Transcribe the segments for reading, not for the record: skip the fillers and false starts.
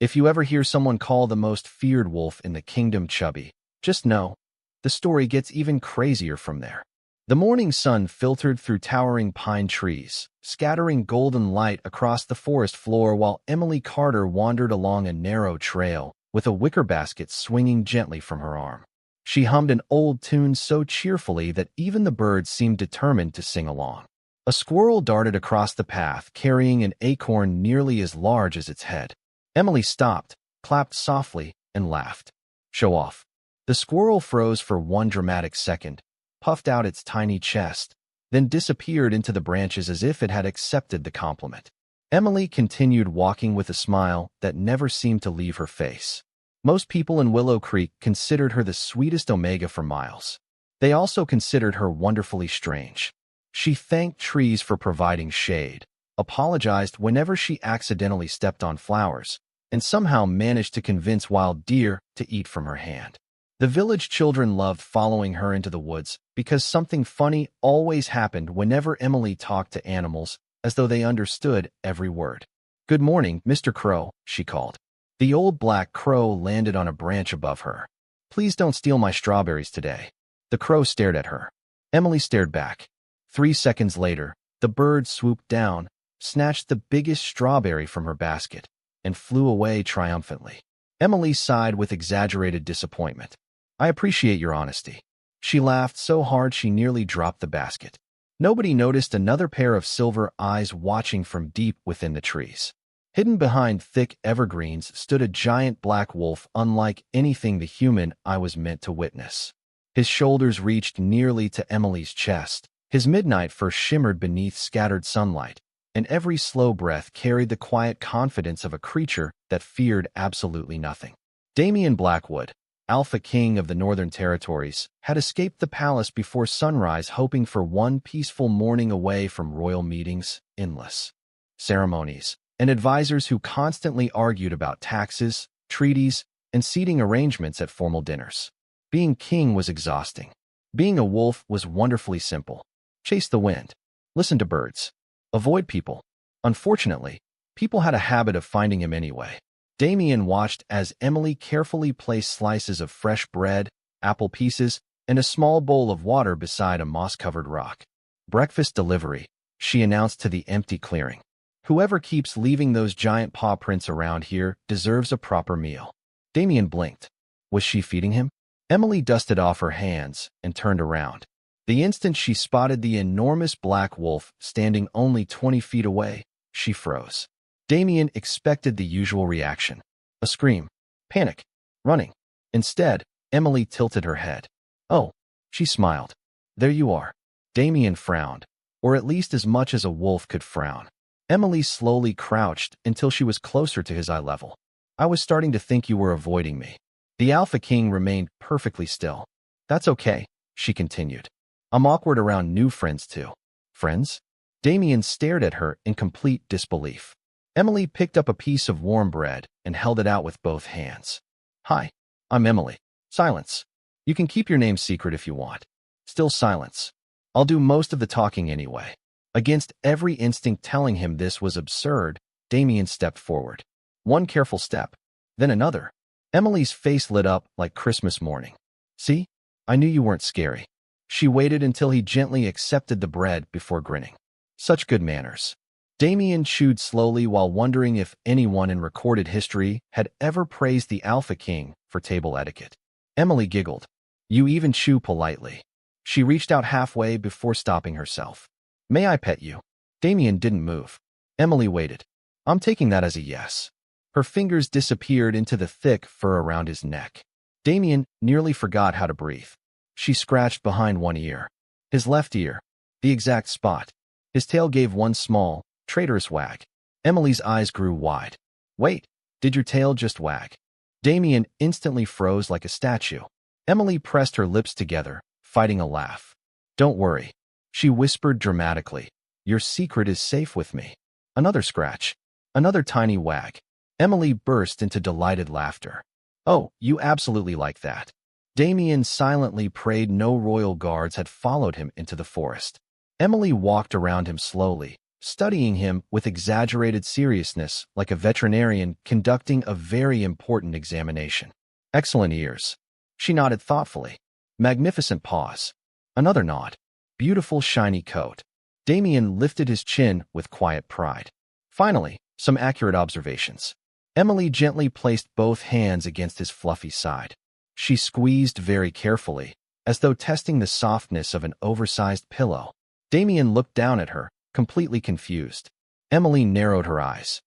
If you ever hear someone call the most feared wolf in the kingdom Chubby, just know, the story gets even crazier from there. The morning sun filtered through towering pine trees, scattering golden light across the forest floor while Emily Carter wandered along a narrow trail, with a wicker basket swinging gently from her arm. She hummed an old tune so cheerfully that even the birds seemed determined to sing along. A squirrel darted across the path, carrying an acorn nearly as large as its head. Emily stopped, clapped softly, and laughed. "Show off." The squirrel froze for one dramatic second, puffed out its tiny chest, then disappeared into the branches as if it had accepted the compliment. Emily continued walking with a smile that never seemed to leave her face. Most people in Willow Creek considered her the sweetest Omega for miles. They also considered her wonderfully strange. She thanked trees for providing shade, apologized whenever she accidentally stepped on flowers, and somehow managed to convince wild deer to eat from her hand. The village children loved following her into the woods because something funny always happened whenever Emily talked to animals, as though they understood every word. "Good morning, Mr. Crow," she called. The old black crow landed on a branch above her. "Please don't steal my strawberries today." The crow stared at her. Emily stared back. 3 seconds later, the bird swooped down, snatched the biggest strawberry from her basket, and flew away triumphantly. Emily sighed with exaggerated disappointment. "I appreciate your honesty." She laughed so hard she nearly dropped the basket. Nobody noticed another pair of silver eyes watching from deep within the trees. Hidden behind thick evergreens stood a giant black wolf unlike anything the human eye was meant to witness. His shoulders reached nearly to Emily's chest. His midnight fur shimmered beneath scattered sunlight, and every slow breath carried the quiet confidence of a creature that feared absolutely nothing. Damen Blackwood, Alpha King of the Northern Territories, had escaped the palace before sunrise, hoping for one peaceful morning away from royal meetings, endless ceremonies, and advisors who constantly argued about taxes, treaties, and seating arrangements at formal dinners. Being king was exhausting. Being a wolf was wonderfully simple. Chase the wind. Listen to birds. Avoid people. Unfortunately, people had a habit of finding him anyway. Damien watched as Emily carefully placed slices of fresh bread, apple pieces, and a small bowl of water beside a moss-covered rock. "Breakfast delivery," she announced to the empty clearing. "Whoever keeps leaving those giant paw prints around here deserves a proper meal." Damien blinked. Was she feeding him? Emily dusted off her hands and turned around. The instant she spotted the enormous black wolf standing only 20 feet away, she froze. Damien expected the usual reaction. A scream, panic, running. Instead, Emily tilted her head. "Oh," she smiled. "There you are." Damien frowned, or at least as much as a wolf could frown. Emily slowly crouched until she was closer to his eye level. "I was starting to think you were avoiding me." The Alpha King remained perfectly still. "That's okay," she continued. "I'm awkward around new friends too." "Friends?" Damien stared at her in complete disbelief. Emily picked up a piece of warm bread and held it out with both hands. "Hi, I'm Emily." Silence. "You can keep your name secret if you want." Still silence. "I'll do most of the talking anyway." Against every instinct telling him this was absurd, Damien stepped forward. One careful step, then another. Emily's face lit up like Christmas morning. "See? I knew you weren't scary." She waited until he gently accepted the bread before grinning. Such good manners. Damien chewed slowly while wondering if anyone in recorded history had ever praised the Alpha King for table etiquette. Emily giggled. "You even chew politely." She reached out halfway before stopping herself. "May I pet you?" Damien didn't move. Emily waited. "I'm taking that as a yes." Her fingers disappeared into the thick fur around his neck. Damien nearly forgot how to breathe. She scratched behind one ear. His left ear. The exact spot. His tail gave one small, traitorous wag. Emily's eyes grew wide. "Wait, did your tail just wag?" Damien instantly froze like a statue. Emily pressed her lips together, fighting a laugh. "Don't worry," she whispered dramatically. "Your secret is safe with me." Another scratch. Another tiny wag. Emily burst into delighted laughter. "Oh, you absolutely like that." Damien silently prayed no royal guards had followed him into the forest. Emily walked around him slowly, studying him with exaggerated seriousness like a veterinarian conducting a very important examination. Excellent ears. She nodded thoughtfully. Magnificent paws. Another nod. Beautiful shiny coat. Damien lifted his chin with quiet pride. Finally, some accurate observations. Emily gently placed both hands against his fluffy side. She squeezed very carefully, as though testing the softness of an oversized pillow. Damien looked down at her, completely confused. Emily narrowed her eyes.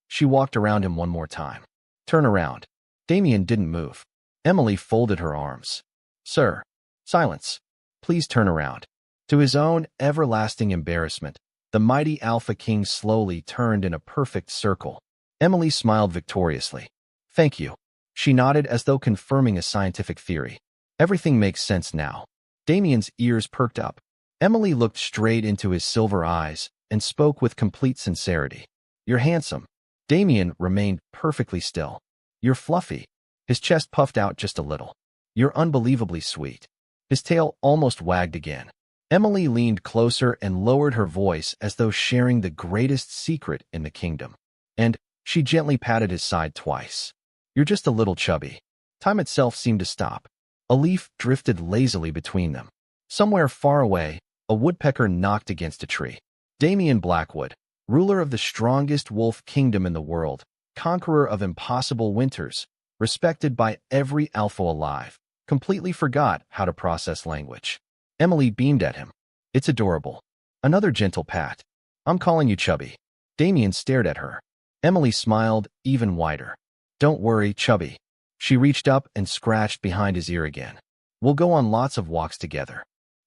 She walked around him one more time. Turn around. Damien didn't move. Emily folded her arms. Sir. Silence. Please turn around. To his own everlasting embarrassment, the mighty Alpha King slowly turned in a perfect circle. Emily smiled victoriously. Thank you. She nodded as though confirming a scientific theory. Everything makes sense now. Damien's ears perked up. Emily looked straight into his silver eyes and spoke with complete sincerity. You're handsome. Damien remained perfectly still. You're fluffy. His chest puffed out just a little. You're unbelievably sweet. His tail almost wagged again. Emily leaned closer and lowered her voice as though sharing the greatest secret in the kingdom. And she gently patted his side twice. You're just a little chubby. Time itself seemed to stop. A leaf drifted lazily between them. Somewhere far away, a woodpecker knocked against a tree. Damen Blackwood, ruler of the strongest wolf kingdom in the world, conqueror of impossible winters, respected by every alpha alive, completely forgot how to process language. Emily beamed at him. It's adorable. Another gentle pat. I'm calling you Chubby. Damien stared at her. Emily smiled even wider. Don't worry, Chubby. She reached up and scratched behind his ear again. We'll go on lots of walks together.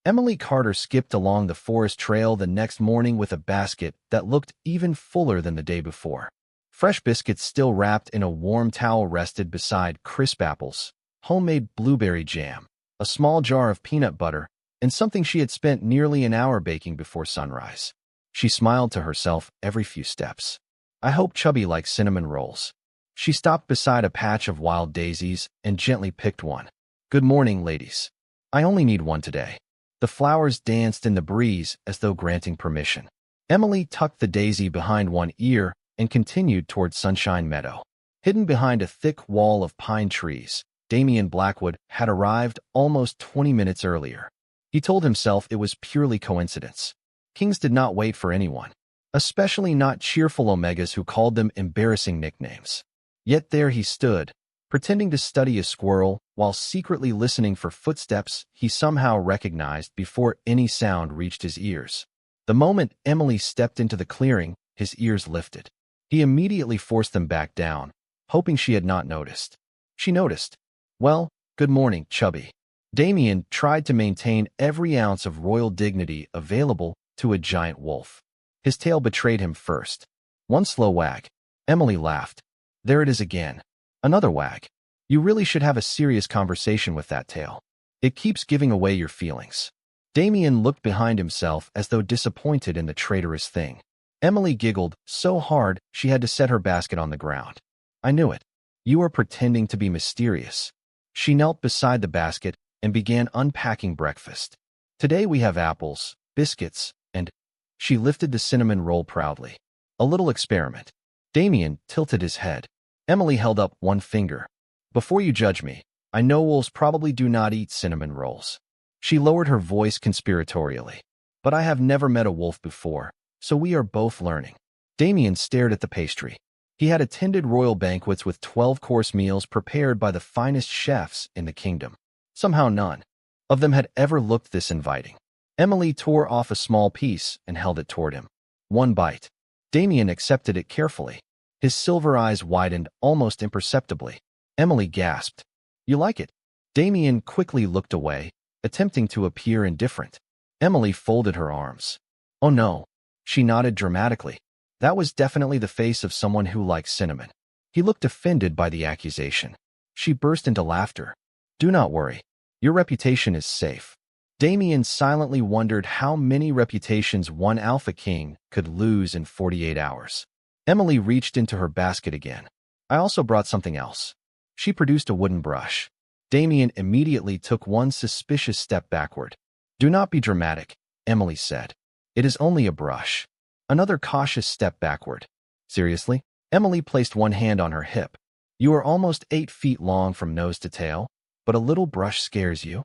Emily Carter skipped along the forest trail the next morning with a basket that looked even fuller than the day before. Fresh biscuits still wrapped in a warm towel rested beside crisp apples, homemade blueberry jam, a small jar of peanut butter, and something she had spent nearly an hour baking before sunrise. She smiled to herself every few steps. I hope Chubby likes cinnamon rolls. She stopped beside a patch of wild daisies and gently picked one. Good morning, ladies. I only need one today. The flowers danced in the breeze as though granting permission. Emily tucked the daisy behind one ear and continued toward Sunshine Meadow. Hidden behind a thick wall of pine trees, Damen Blackwood had arrived almost 20 minutes earlier. He told himself it was purely coincidence. Kings did not wait for anyone, especially not cheerful Omegas who called them embarrassing nicknames. Yet there he stood, pretending to study a squirrel while secretly listening for footsteps he somehow recognized before any sound reached his ears. The moment Emily stepped into the clearing, his ears lifted. He immediately forced them back down, hoping she had not noticed. She noticed. Well, good morning, Chubby. Damien tried to maintain every ounce of royal dignity available to a giant wolf. His tail betrayed him first. One slow wag. Emily laughed. There it is again. Another wag. You really should have a serious conversation with that tail. It keeps giving away your feelings. Damien looked behind himself as though disappointed in the traitorous thing. Emily giggled so hard she had to set her basket on the ground. I knew it. You are pretending to be mysterious. She knelt beside the basket and began unpacking breakfast. Today we have apples, biscuits, and... She lifted the cinnamon roll proudly. A little experiment. Damien tilted his head. Emily held up one finger. Before you judge me, I know wolves probably do not eat cinnamon rolls. She lowered her voice conspiratorially. But I have never met a wolf before, so we are both learning. Damien stared at the pastry. He had attended royal banquets with 12-course meals prepared by the finest chefs in the kingdom. Somehow none of them had ever looked this inviting. Emily tore off a small piece and held it toward him. One bite. Damien accepted it carefully. His silver eyes widened almost imperceptibly. Emily gasped. You like it? Damien quickly looked away, attempting to appear indifferent. Emily folded her arms. Oh no. She nodded dramatically. That was definitely the face of someone who likes cinnamon. He looked offended by the accusation. She burst into laughter. Do not worry. Your reputation is safe. Damien silently wondered how many reputations one Alpha King could lose in 48 hours. Emily reached into her basket again. I also brought something else. She produced a wooden brush. Damien immediately took one suspicious step backward. Do not be dramatic, Emily said. It is only a brush. Another cautious step backward. Seriously? Emily placed one hand on her hip. You are almost 8 feet long from nose to tail, but a little brush scares you?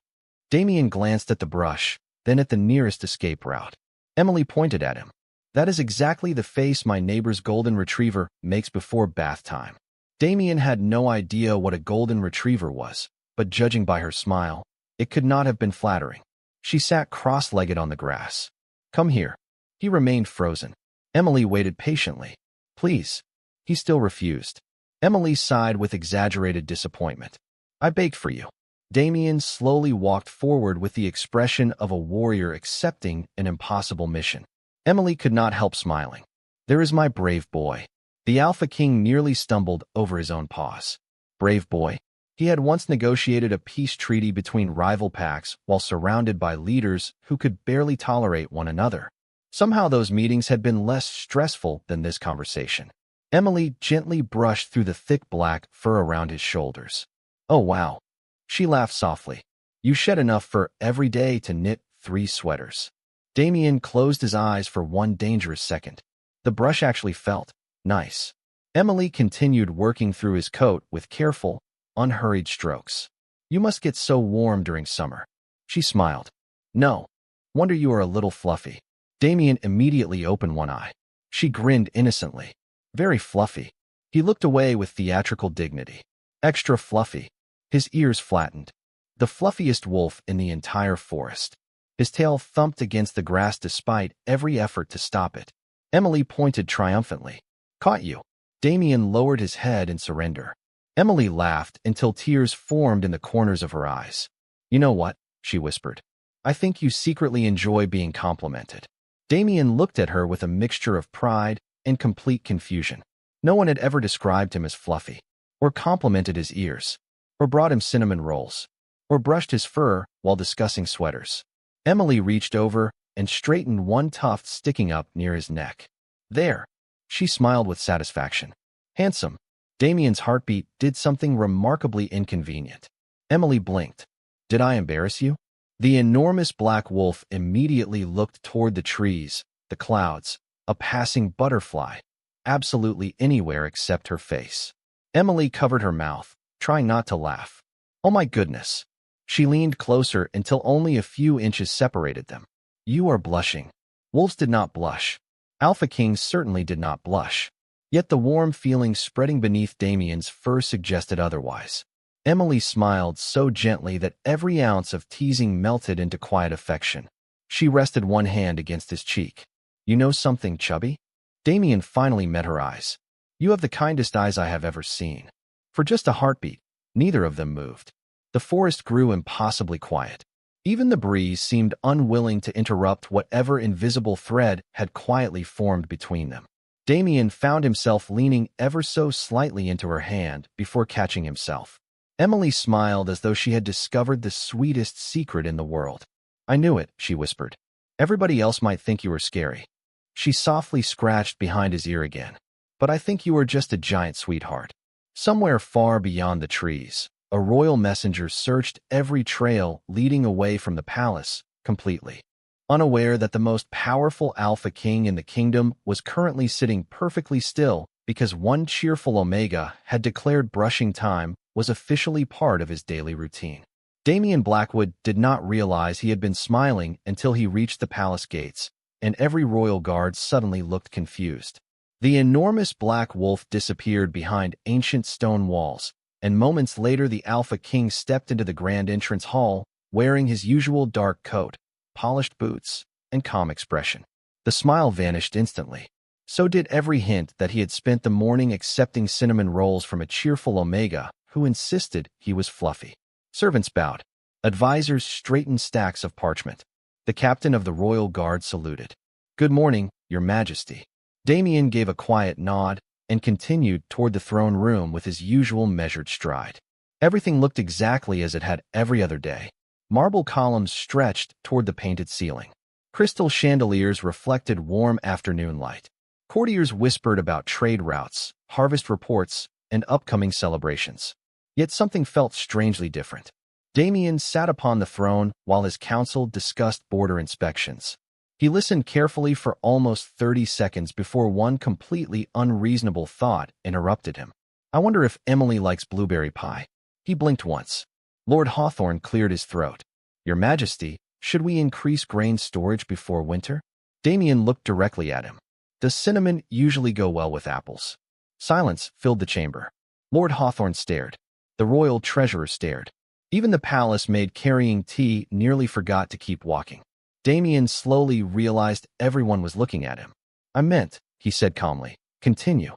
Damien glanced at the brush, then at the nearest escape route. Emily pointed at him. That is exactly the face my neighbor's golden retriever makes before bath time. Damien had no idea what a golden retriever was, but judging by her smile, it could not have been flattering. She sat cross-legged on the grass. Come here. He remained frozen. Emily waited patiently. Please. He still refused. Emily sighed with exaggerated disappointment. I baked for you. Damien slowly walked forward with the expression of a warrior accepting an impossible mission. Emily could not help smiling. There is my brave boy. The Alpha King nearly stumbled over his own paws. Brave boy. He had once negotiated a peace treaty between rival packs while surrounded by leaders who could barely tolerate one another. Somehow those meetings had been less stressful than this conversation. Emily gently brushed through the thick black fur around his shoulders. Oh, wow. She laughed softly. You shed enough fur every day to knit 3 sweaters. Damien closed his eyes for one dangerous second. The brush actually felt nice. Emily continued working through his coat with careful, unhurried strokes. You must get so warm during summer. She smiled. No. Wonder you are a little fluffy. Damien immediately opened one eye. She grinned innocently. Very fluffy. He looked away with theatrical dignity. Extra fluffy. His ears flattened. The fluffiest wolf in the entire forest. His tail thumped against the grass despite every effort to stop it. Emily pointed triumphantly. Caught you. Damien lowered his head in surrender. Emily laughed until tears formed in the corners of her eyes. You know what? She whispered. I think you secretly enjoy being complimented. Damien looked at her with a mixture of pride and complete confusion. No one had ever described him as fluffy, or complimented his ears, or brought him cinnamon rolls, or brushed his fur while discussing sweaters. Emily reached over and straightened one tuft sticking up near his neck. There. She smiled with satisfaction. Handsome. Damien's heartbeat did something remarkably inconvenient. Emily blinked. Did I embarrass you? The enormous black wolf immediately looked toward the trees, the clouds, a passing butterfly, absolutely anywhere except her face. Emily covered her mouth, trying not to laugh. Oh my goodness. She leaned closer until only a few inches separated them. You are blushing. Wolves did not blush. Alpha Kings certainly did not blush. Yet the warm feeling spreading beneath Damien's fur suggested otherwise. Emily smiled so gently that every ounce of teasing melted into quiet affection. She rested one hand against his cheek. You know something, Chubby? Damien finally met her eyes. You have the kindest eyes I have ever seen. For just a heartbeat, neither of them moved. The forest grew impossibly quiet. Even the breeze seemed unwilling to interrupt whatever invisible thread had quietly formed between them. Damien found himself leaning ever so slightly into her hand before catching himself. Emily smiled as though she had discovered the sweetest secret in the world. I knew it, she whispered. Everybody else might think you were scary. She softly scratched behind his ear again. But I think you are just a giant sweetheart. Somewhere far beyond the trees, a royal messenger searched every trail leading away from the palace completely. Unaware that the most powerful Alpha King in the kingdom was currently sitting perfectly still because one cheerful Omega had declared brushing time was officially part of his daily routine. Damen Blackwood did not realize he had been smiling until he reached the palace gates, and every royal guard suddenly looked confused. The enormous black wolf disappeared behind ancient stone walls, and moments later the Alpha King stepped into the grand entrance hall, wearing his usual dark coat, polished boots, and calm expression. The smile vanished instantly. So did every hint that he had spent the morning accepting cinnamon rolls from a cheerful Omega who insisted he was fluffy. Servants bowed. Advisors straightened stacks of parchment. The captain of the royal guard saluted. Good morning, Your Majesty. Damien gave a quiet nod and continued toward the throne room with his usual measured stride. Everything looked exactly as it had every other day. Marble columns stretched toward the painted ceiling. Crystal chandeliers reflected warm afternoon light. Courtiers whispered about trade routes, harvest reports, and upcoming celebrations. Yet something felt strangely different. Damien sat upon the throne while his council discussed border inspections. He listened carefully for almost 30 seconds before one completely unreasonable thought interrupted him. I wonder if Emily likes blueberry pie. He blinked once. Lord Hawthorne cleared his throat. Your Majesty, should we increase grain storage before winter? Damien looked directly at him. Does cinnamon usually go well with apples? Silence filled the chamber. Lord Hawthorne stared. The royal treasurer stared. Even the palace maid carrying tea nearly forgot to keep walking. Damien slowly realized everyone was looking at him. I meant, he said calmly, continue.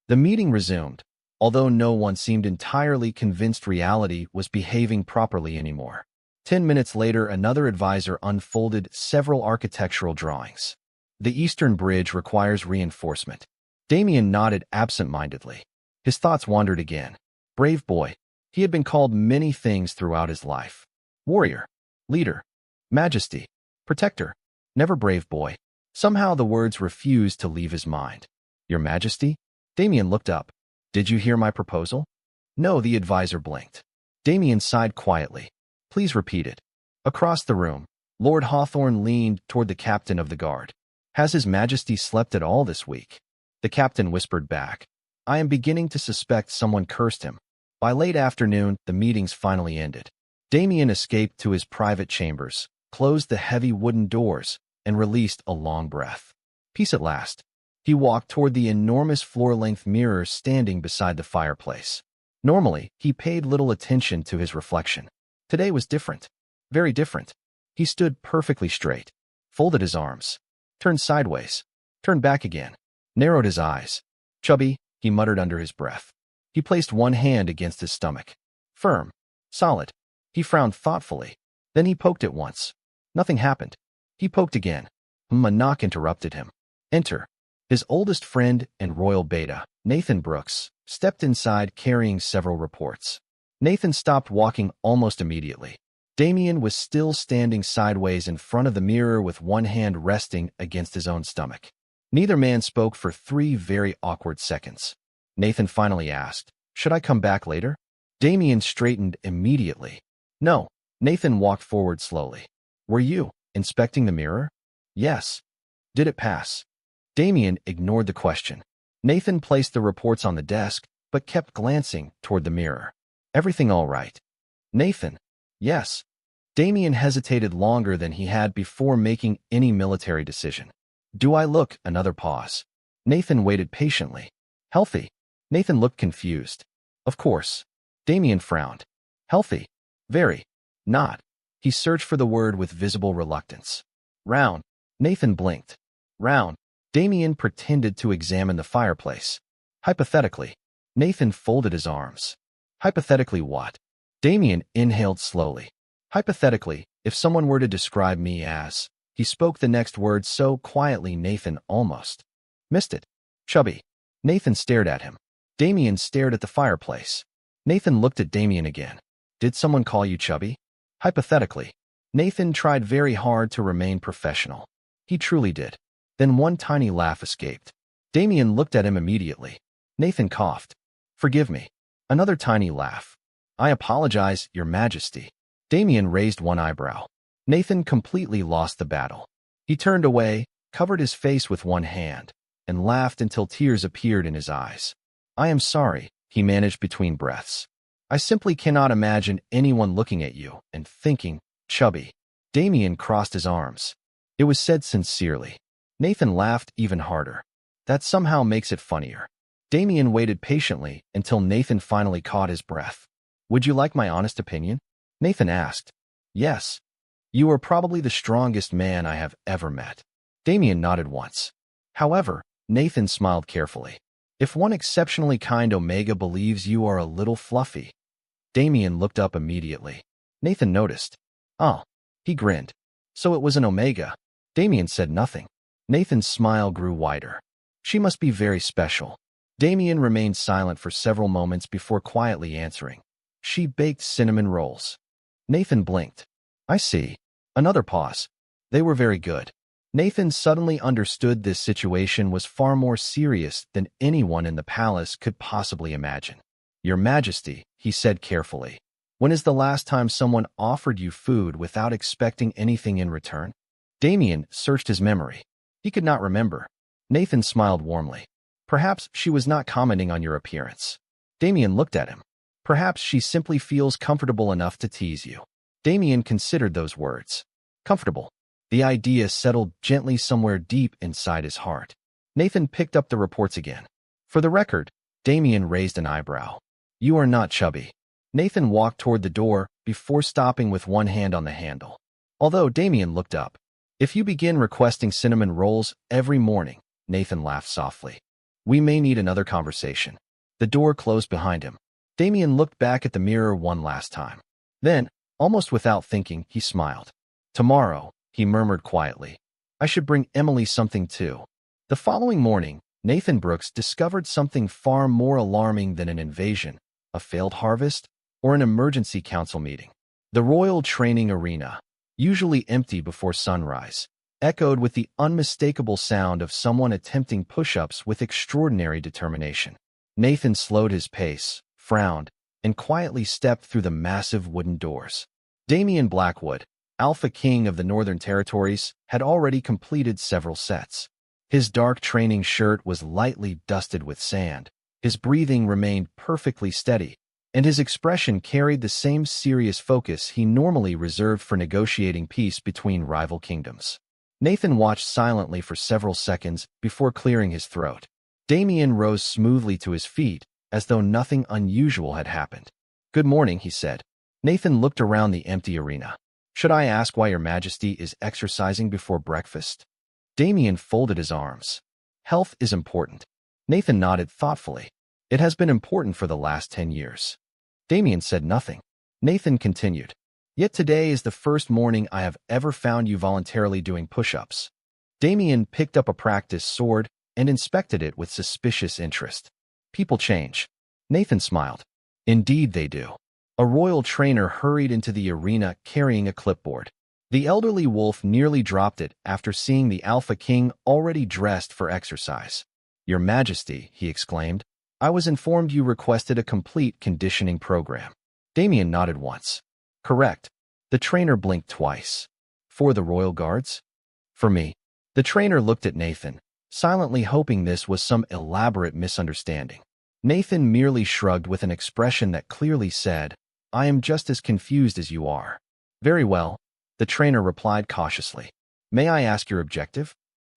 The meeting resumed, although no one seemed entirely convinced reality was behaving properly anymore. 10 minutes later, another advisor unfolded several architectural drawings. The Eastern Bridge requires reinforcement. Damien nodded absent-mindedly. His thoughts wandered again. Brave boy. He had been called many things throughout his life. Warrior, leader, majesty, protector, never brave boy. Somehow the words refused to leave his mind. Your Majesty? Damien looked up. Did you hear my proposal? No, the advisor blinked. Damien sighed quietly. Please repeat it. Across the room, Lord Hawthorne leaned toward the captain of the guard. Has His Majesty slept at all this week? The captain whispered back. I am beginning to suspect someone cursed him. By late afternoon, the meetings finally ended. Damien escaped to his private chambers, closed the heavy wooden doors, and released a long breath. Peace at last. He walked toward the enormous floor-length mirror standing beside the fireplace. Normally, he paid little attention to his reflection. Today was different. Very different. He stood perfectly straight, folded his arms, turned sideways, turned back again, narrowed his eyes. Chubby, he muttered under his breath. He placed one hand against his stomach. Firm. Solid. He frowned thoughtfully. Then he poked it once. Nothing happened. He poked again. A knock interrupted him. Enter. His oldest friend and royal beta, Nathan Brooks, stepped inside carrying several reports. Nathan stopped walking almost immediately. Damien was still standing sideways in front of the mirror with one hand resting against his own stomach. Neither man spoke for 3 very awkward seconds. Nathan finally asked, Should I come back later? Damien straightened immediately. No. Nathan walked forward slowly. Were you inspecting the mirror? Yes. Did it pass? Damien ignored the question. Nathan placed the reports on the desk, but kept glancing toward the mirror. Everything all right? Nathan. Yes. Damien hesitated longer than he had before making any military decision. Do I look? Another pause. Nathan waited patiently. Healthy. Nathan looked confused. Of course. Damien frowned. Healthy. Very. Not. He searched for the word with visible reluctance. Round. Nathan blinked. Round. Damien pretended to examine the fireplace. Hypothetically. Nathan folded his arms. Hypothetically what? Damien inhaled slowly. Hypothetically, if someone were to describe me as... He spoke the next word so quietly Nathan almost missed it. Chubby. Nathan stared at him. Damien stared at the fireplace. Nathan looked at Damien again. Did someone call you chubby? Hypothetically. Nathan tried very hard to remain professional. He truly did. Then one tiny laugh escaped. Damien looked at him immediately. Nathan coughed. Forgive me. Another tiny laugh. I apologize, Your Majesty. Damien raised one eyebrow. Nathan completely lost the battle. He turned away, covered his face with one hand, and laughed until tears appeared in his eyes. I am sorry, he managed between breaths. I simply cannot imagine anyone looking at you and thinking, chubby. Damien crossed his arms. It was said sincerely. Nathan laughed even harder. That somehow makes it funnier. Damien waited patiently until Nathan finally caught his breath. Would you like my honest opinion? Nathan asked. Yes. You are probably the strongest man I have ever met. Damien nodded once. However, Nathan smiled carefully. If one exceptionally kind Omega believes you are a little fluffy. Damien looked up immediately. Nathan noticed. Oh. He grinned. So it was an Omega. Damien said nothing. Nathan's smile grew wider. She must be very special. Damien remained silent for several moments before quietly answering. She baked cinnamon rolls. Nathan blinked. I see. Another pause. They were very good. Nathan suddenly understood this situation was far more serious than anyone in the palace could possibly imagine. Your Majesty, he said carefully. When is the last time someone offered you food without expecting anything in return? Damien searched his memory. He could not remember. Nathan smiled warmly. Perhaps she was not commenting on your appearance. Damien looked at him. Perhaps she simply feels comfortable enough to tease you. Damien considered those words. Comfortable. The idea settled gently somewhere deep inside his heart. Nathan picked up the reports again. For the record, Damien raised an eyebrow. You are not chubby. Nathan walked toward the door before stopping with one hand on the handle. Although Damien looked up. If you begin requesting cinnamon rolls every morning, Nathan laughed softly. We may need another conversation. The door closed behind him. Damien looked back at the mirror one last time. Then, almost without thinking, he smiled. Tomorrow, he murmured quietly. I should bring Emily something too. The following morning, Nathan Brooks discovered something far more alarming than an invasion, a failed harvest, or an emergency council meeting. The Royal Training Arena, usually empty before sunrise, echoed with the unmistakable sound of someone attempting push-ups with extraordinary determination. Nathan slowed his pace, frowned, and quietly stepped through the massive wooden doors. Damen Blackwood, Alpha King of the Northern Territories, had already completed several sets. His dark training shirt was lightly dusted with sand, his breathing remained perfectly steady, and his expression carried the same serious focus he normally reserved for negotiating peace between rival kingdoms. Nathan watched silently for several seconds before clearing his throat. Damien rose smoothly to his feet, as though nothing unusual had happened. Good morning, he said. Nathan looked around the empty arena. Should I ask why your majesty is exercising before breakfast? Damien folded his arms. Health is important. Nathan nodded thoughtfully. It has been important for the last 10 years. Damien said nothing. Nathan continued. Yet today is the first morning I have ever found you voluntarily doing push-ups. Damien picked up a practice sword and inspected it with suspicious interest. People change. Nathan smiled. Indeed they do. A royal trainer hurried into the arena carrying a clipboard. The elderly wolf nearly dropped it after seeing the Alpha King already dressed for exercise. Your Majesty, he exclaimed, I was informed you requested a complete conditioning program. Damien nodded once. Correct. The trainer blinked twice. For the royal guards? For me. The trainer looked at Nathan, silently hoping this was some elaborate misunderstanding. Nathan merely shrugged with an expression that clearly said, I am just as confused as you are. Very well, the trainer replied cautiously. May I ask your objective?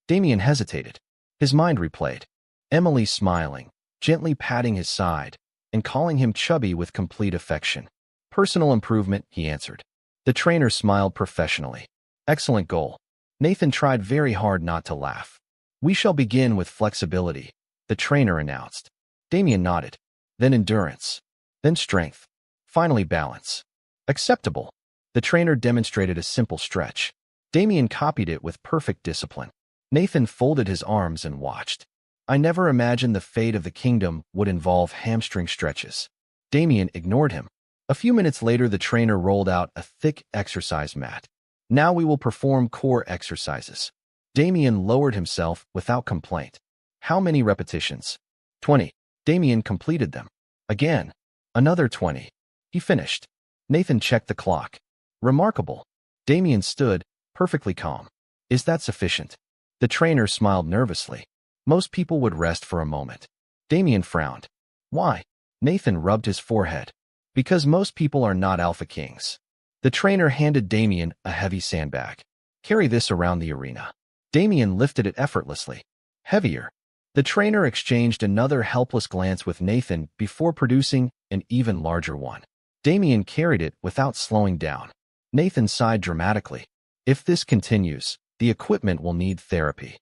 Damien hesitated. His mind replayed. Emily smiling, gently patting his side, and calling him Chubby with complete affection. Personal improvement, he answered. The trainer smiled professionally. Excellent goal. Nathan tried very hard not to laugh. We shall begin with flexibility, the trainer announced. Damien nodded. Then endurance. Then strength. Finally balance. Acceptable. The trainer demonstrated a simple stretch. Damien copied it with perfect discipline. Nathan folded his arms and watched. I never imagined the fate of the kingdom would involve hamstring stretches. Damien ignored him. A few minutes later, the trainer rolled out a thick exercise mat. Now we will perform core exercises. Damien lowered himself without complaint. How many repetitions? 20. Damien completed them. Again. Another 20. He finished. Nathan checked the clock. Remarkable. Damien stood, perfectly calm. Is that sufficient? The trainer smiled nervously. Most people would rest for a moment. Damien frowned. Why? Nathan rubbed his forehead. Because most people are not Alpha Kings. The trainer handed Damien a heavy sandbag. Carry this around the arena. Damien lifted it effortlessly. Heavier. The trainer exchanged another helpless glance with Nathan before producing an even larger one. Damien carried it without slowing down. Nathan sighed dramatically. If this continues, the equipment will need therapy.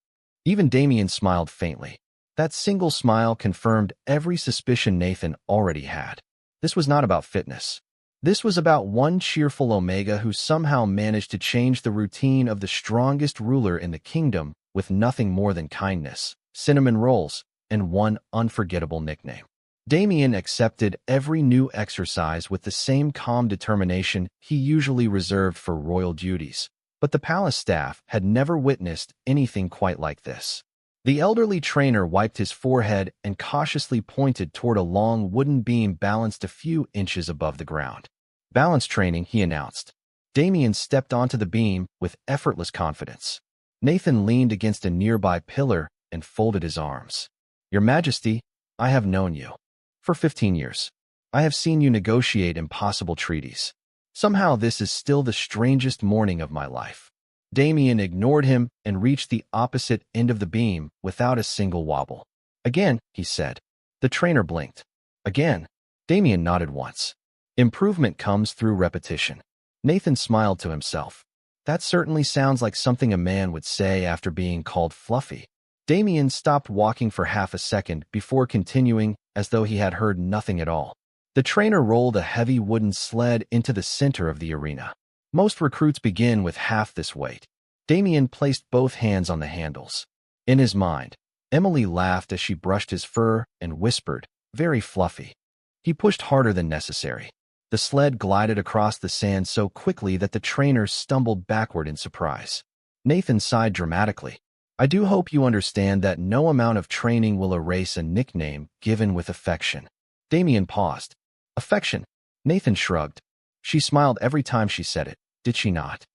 Even Damien smiled faintly. That single smile confirmed every suspicion Nathan already had. This was not about fitness. This was about one cheerful Omega who somehow managed to change the routine of the strongest ruler in the kingdom with nothing more than kindness, cinnamon rolls, and one unforgettable nickname. Damien accepted every new exercise with the same calm determination he usually reserved for royal duties, but the palace staff had never witnessed anything quite like this. The elderly trainer wiped his forehead and cautiously pointed toward a long wooden beam balanced a few inches above the ground. Balance training, he announced. Damien stepped onto the beam with effortless confidence. Nathan leaned against a nearby pillar and folded his arms. Your Majesty, I have known you for 15 years. I have seen you negotiate impossible treaties. Somehow this is still the strangest morning of my life. Damien ignored him and reached the opposite end of the beam without a single wobble. Again, he said. The trainer blinked. Again. Damien nodded once. Improvement comes through repetition. Nathan smiled to himself. That certainly sounds like something a man would say after being called fluffy. Damien stopped walking for half a second before continuing as though he had heard nothing at all. The trainer rolled a heavy wooden sled into the center of the arena. Most recruits begin with half this weight. Damien placed both hands on the handles. In his mind, Emily laughed as she brushed his fur and whispered, "Very fluffy." He pushed harder than necessary. The sled glided across the sand so quickly that the trainer stumbled backward in surprise. Nathan sighed dramatically. I do hope you understand that no amount of training will erase a nickname given with affection. Damien paused. Affection? Nathan shrugged. She smiled every time she said it, did she not?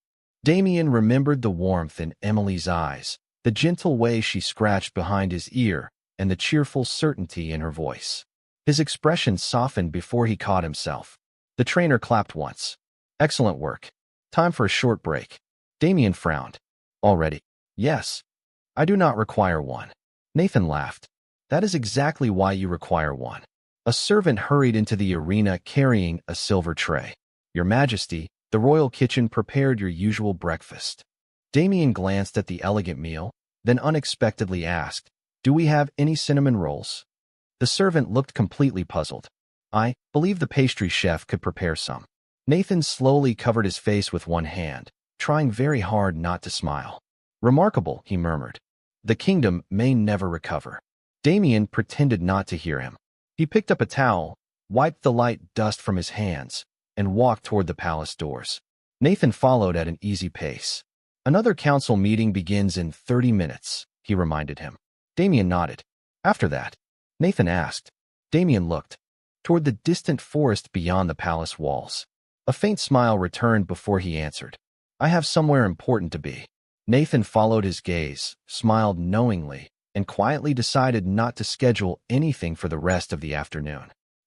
Damien remembered the warmth in Emily's eyes, the gentle way she scratched behind his ear, and the cheerful certainty in her voice. His expression softened before he caught himself. The trainer clapped once. Excellent work. Time for a short break. Damien frowned. Already? Yes. I do not require one. Nathan laughed. That is exactly why you require one. A servant hurried into the arena carrying a silver tray. Your Majesty, the royal kitchen prepared your usual breakfast. Damien glanced at the elegant meal, then unexpectedly asked, Do we have any cinnamon rolls? The servant looked completely puzzled. I believe the pastry chef could prepare some. Nathan slowly covered his face with one hand, trying very hard not to smile. Remarkable, he murmured. The kingdom may never recover. Damien pretended not to hear him. He picked up a towel, wiped the light dust from his hands, and walked toward the palace doors. Nathan followed at an easy pace. Another council meeting begins in 30 minutes, he reminded him. Damien nodded. After that, Nathan asked. Damien looked toward the distant forest beyond the palace walls. A faint smile returned before he answered. I have somewhere important to be. Nathan followed his gaze, smiled knowingly, and quietly decided not to schedule anything for the rest of the afternoon.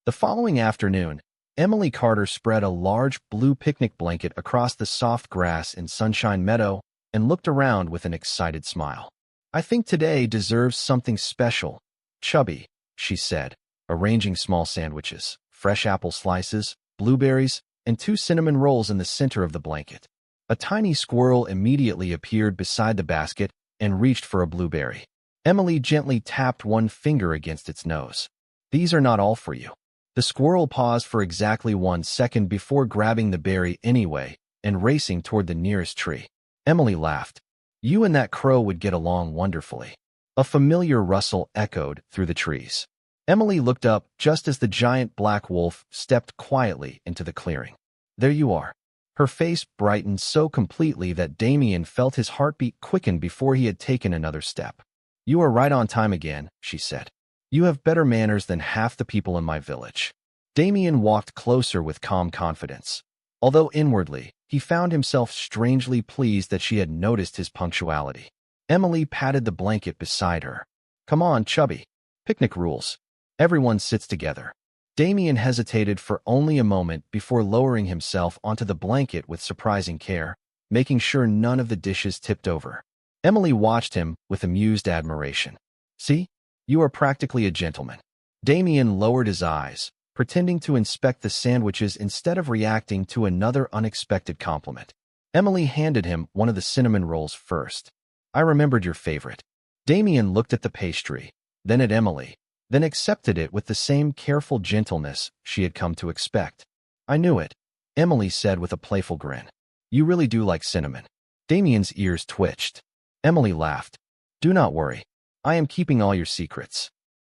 The following afternoon, Emily Carter spread a large blue picnic blanket across the soft grass in Sunshine Meadow and looked around with an excited smile. I think today deserves something special, Chubby, she said, arranging small sandwiches, fresh apple slices, blueberries, and 2 cinnamon rolls in the center of the blanket. A tiny squirrel immediately appeared beside the basket and reached for a blueberry. Emily gently tapped one finger against its nose. These are not all for you. The squirrel paused for exactly 1 second before grabbing the berry anyway and racing toward the nearest tree. Emily laughed. You and that crow would get along wonderfully. A familiar rustle echoed through the trees. Emily looked up just as the giant black wolf stepped quietly into the clearing. There you are. Her face brightened so completely that Damien felt his heartbeat quicken before he had taken another step. You are right on time again, she said. You have better manners than half the people in my village. Damien walked closer with calm confidence. Although inwardly, he found himself strangely pleased that she had noticed his punctuality. Emily patted the blanket beside her. Come on, Chubby. Picnic rules. Everyone sits together. Damien hesitated for only a moment before lowering himself onto the blanket with surprising care, making sure none of the dishes tipped over. Emily watched him with amused admiration. See? You are practically a gentleman. Damien lowered his eyes, pretending to inspect the sandwiches instead of reacting to another unexpected compliment. Emily handed him one of the cinnamon rolls first. I remembered your favorite. Damien looked at the pastry, then at Emily, then accepted it with the same careful gentleness she had come to expect. I knew it, Emily said with a playful grin. You really do like cinnamon. Damien's ears twitched. Emily laughed. Do not worry. I am keeping all your secrets.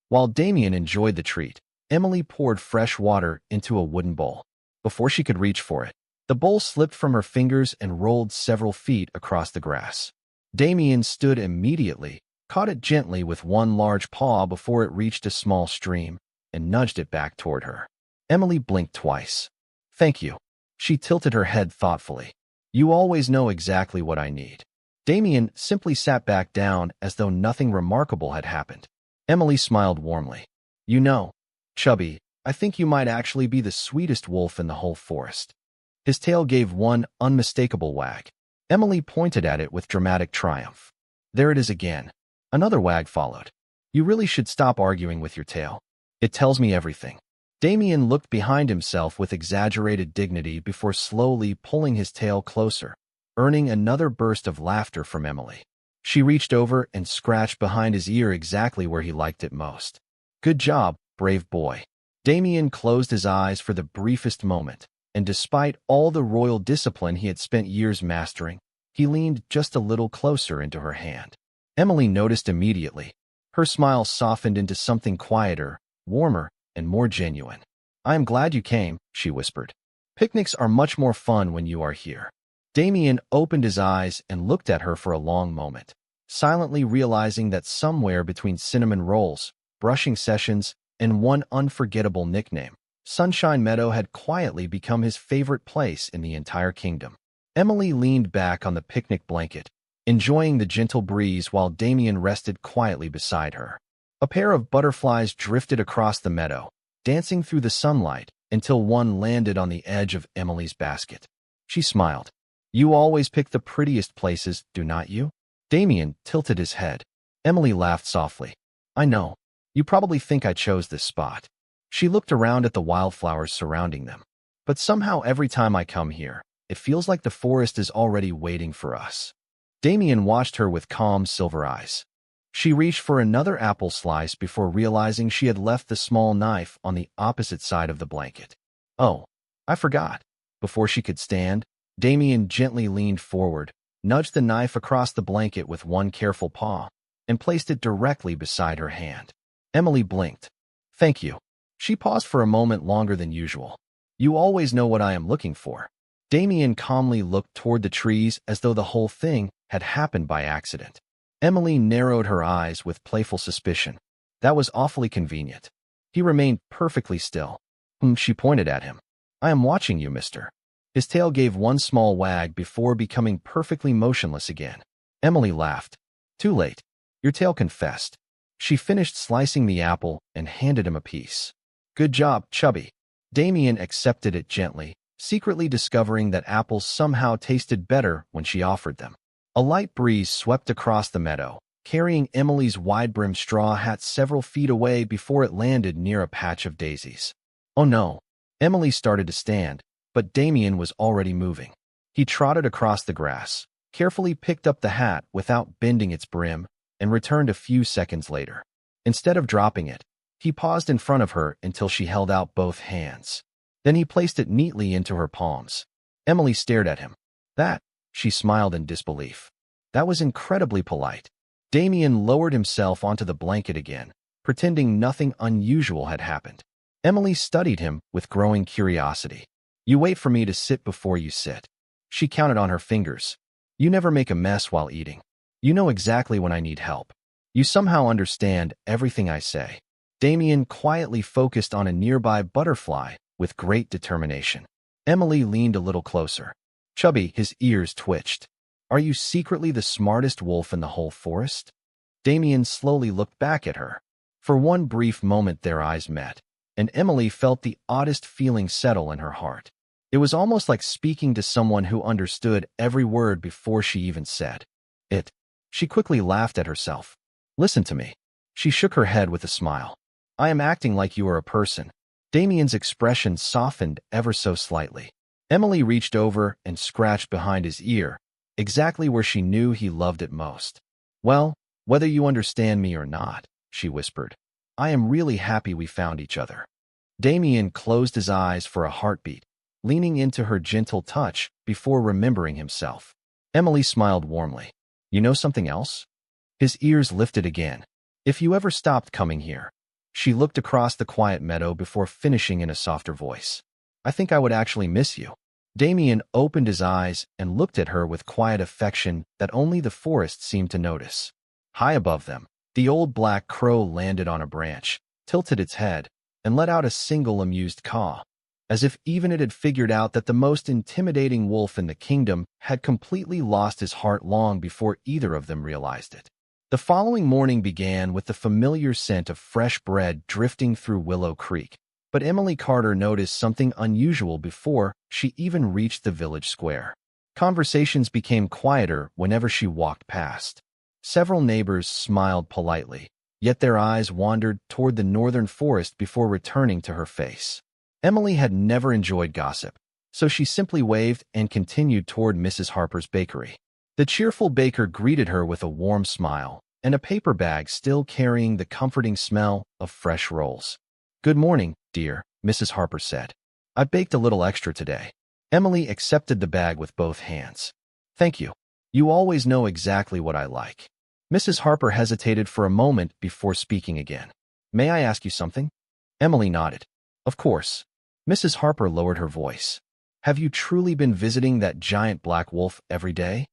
While Damien enjoyed the treat, Emily poured fresh water into a wooden bowl. Before she could reach for it, the bowl slipped from her fingers and rolled several feet across the grass. Damien stood immediately, caught it gently with one large paw before it reached a small stream, and nudged it back toward her. Emily blinked twice. Thank you. She tilted her head thoughtfully. You always know exactly what I need. Damien simply sat back down as though nothing remarkable had happened. Emily smiled warmly. You know, Chubby, I think you might actually be the sweetest wolf in the whole forest. His tail gave one unmistakable wag. Emily pointed at it with dramatic triumph. There it is again. Another wag followed. You really should stop arguing with your tail. It tells me everything. Damien looked behind himself with exaggerated dignity before slowly pulling his tail closer, earning another burst of laughter from Emily. She reached over and scratched behind his ear exactly where he liked it most. Good job, brave boy. Damien closed his eyes for the briefest moment, and despite all the royal discipline he had spent years mastering, he leaned just a little closer into her hand. Emily noticed immediately. Her smile softened into something quieter, warmer, and more genuine. I am glad you came, she whispered. Picnics are much more fun when you are here. Damien opened his eyes and looked at her for a long moment, silently realizing that somewhere between cinnamon rolls, brushing sessions, and one unforgettable nickname, Sunshine Meadow had quietly become his favorite place in the entire kingdom. Emily leaned back on the picnic blanket, enjoying the gentle breeze while Damien rested quietly beside her. A pair of butterflies drifted across the meadow, dancing through the sunlight until one landed on the edge of Emily's basket. She smiled. You always pick the prettiest places, do not you? Damien tilted his head. Emily laughed softly. I know. You probably think I chose this spot. She looked around at the wildflowers surrounding them. But somehow every time I come here, it feels like the forest is already waiting for us. Damien watched her with calm silver eyes. She reached for another apple slice before realizing she had left the small knife on the opposite side of the blanket. Oh, I forgot. Before she could stand, Damien gently leaned forward, nudged the knife across the blanket with one careful paw, and placed it directly beside her hand. Emily blinked. Thank you. She paused for a moment longer than usual. You always know what I am looking for. Damien calmly looked toward the trees as though the whole thing had happened by accident. Emily narrowed her eyes with playful suspicion. That was awfully convenient. He remained perfectly still. She pointed at him. I am watching you, mister. His tail gave one small wag before becoming perfectly motionless again. Emily laughed. Too late. Your tail confessed. She finished slicing the apple and handed him a piece. Good job, Chubby. Damien accepted it gently, secretly discovering that apples somehow tasted better when she offered them. A light breeze swept across the meadow, carrying Emily's wide-brimmed straw hat several feet away before it landed near a patch of daisies. Oh no! Emily started to stand, but Damien was already moving. He trotted across the grass, carefully picked up the hat without bending its brim, and returned a few seconds later. Instead of dropping it, he paused in front of her until she held out both hands. Then he placed it neatly into her palms. Emily stared at him. That, she smiled in disbelief. That was incredibly polite. Damien lowered himself onto the blanket again, pretending nothing unusual had happened. Emily studied him with growing curiosity. You wait for me to sit before you sit. She counted on her fingers. You never make a mess while eating. You know exactly when I need help. You somehow understand everything I say. Damien quietly focused on a nearby butterfly with great determination. Emily leaned a little closer. Chubby, his ears twitched. Are you secretly the smartest wolf in the whole forest? Damien slowly looked back at her. For one brief moment their eyes met, and Emily felt the oddest feeling settle in her heart. It was almost like speaking to someone who understood every word before she even said it. She quickly laughed at herself. Listen to me. She shook her head with a smile. I am acting like you are a person. Damien's expression softened ever so slightly. Emily reached over and scratched behind his ear, exactly where she knew he loved it most. Well, whether you understand me or not, she whispered, I am really happy we found each other. Damien closed his eyes for a heartbeat, leaning into her gentle touch before remembering himself. Emily smiled warmly. You know something else? His ears lifted again. If you ever stopped coming here. She looked across the quiet meadow before finishing in a softer voice. I think I would actually miss you. Damien opened his eyes and looked at her with quiet affection that only the forest seemed to notice. High above them, the old black crow landed on a branch, tilted its head, and let out a single amused caw. as if even it had figured out that the most intimidating wolf in the kingdom had completely lost his heart long before either of them realized it. The following morning began with the familiar scent of fresh bread drifting through Willow Creek, but Emily Carter noticed something unusual before she even reached the village square. Conversations became quieter whenever she walked past. Several neighbors smiled politely, yet their eyes wandered toward the northern forest before returning to her face. Emily had never enjoyed gossip, so she simply waved and continued toward Mrs. Harper's bakery. The cheerful baker greeted her with a warm smile and a paper bag still carrying the comforting smell of fresh rolls. "Good morning, dear," Mrs. Harper said. "I baked a little extra today." Emily accepted the bag with both hands. "Thank you. You always know exactly what I like." Mrs. Harper hesitated for a moment before speaking again. "May I ask you something?" Emily nodded. "Of course." Mrs. Harper lowered her voice. "Have you truly been visiting that giant black wolf every day?"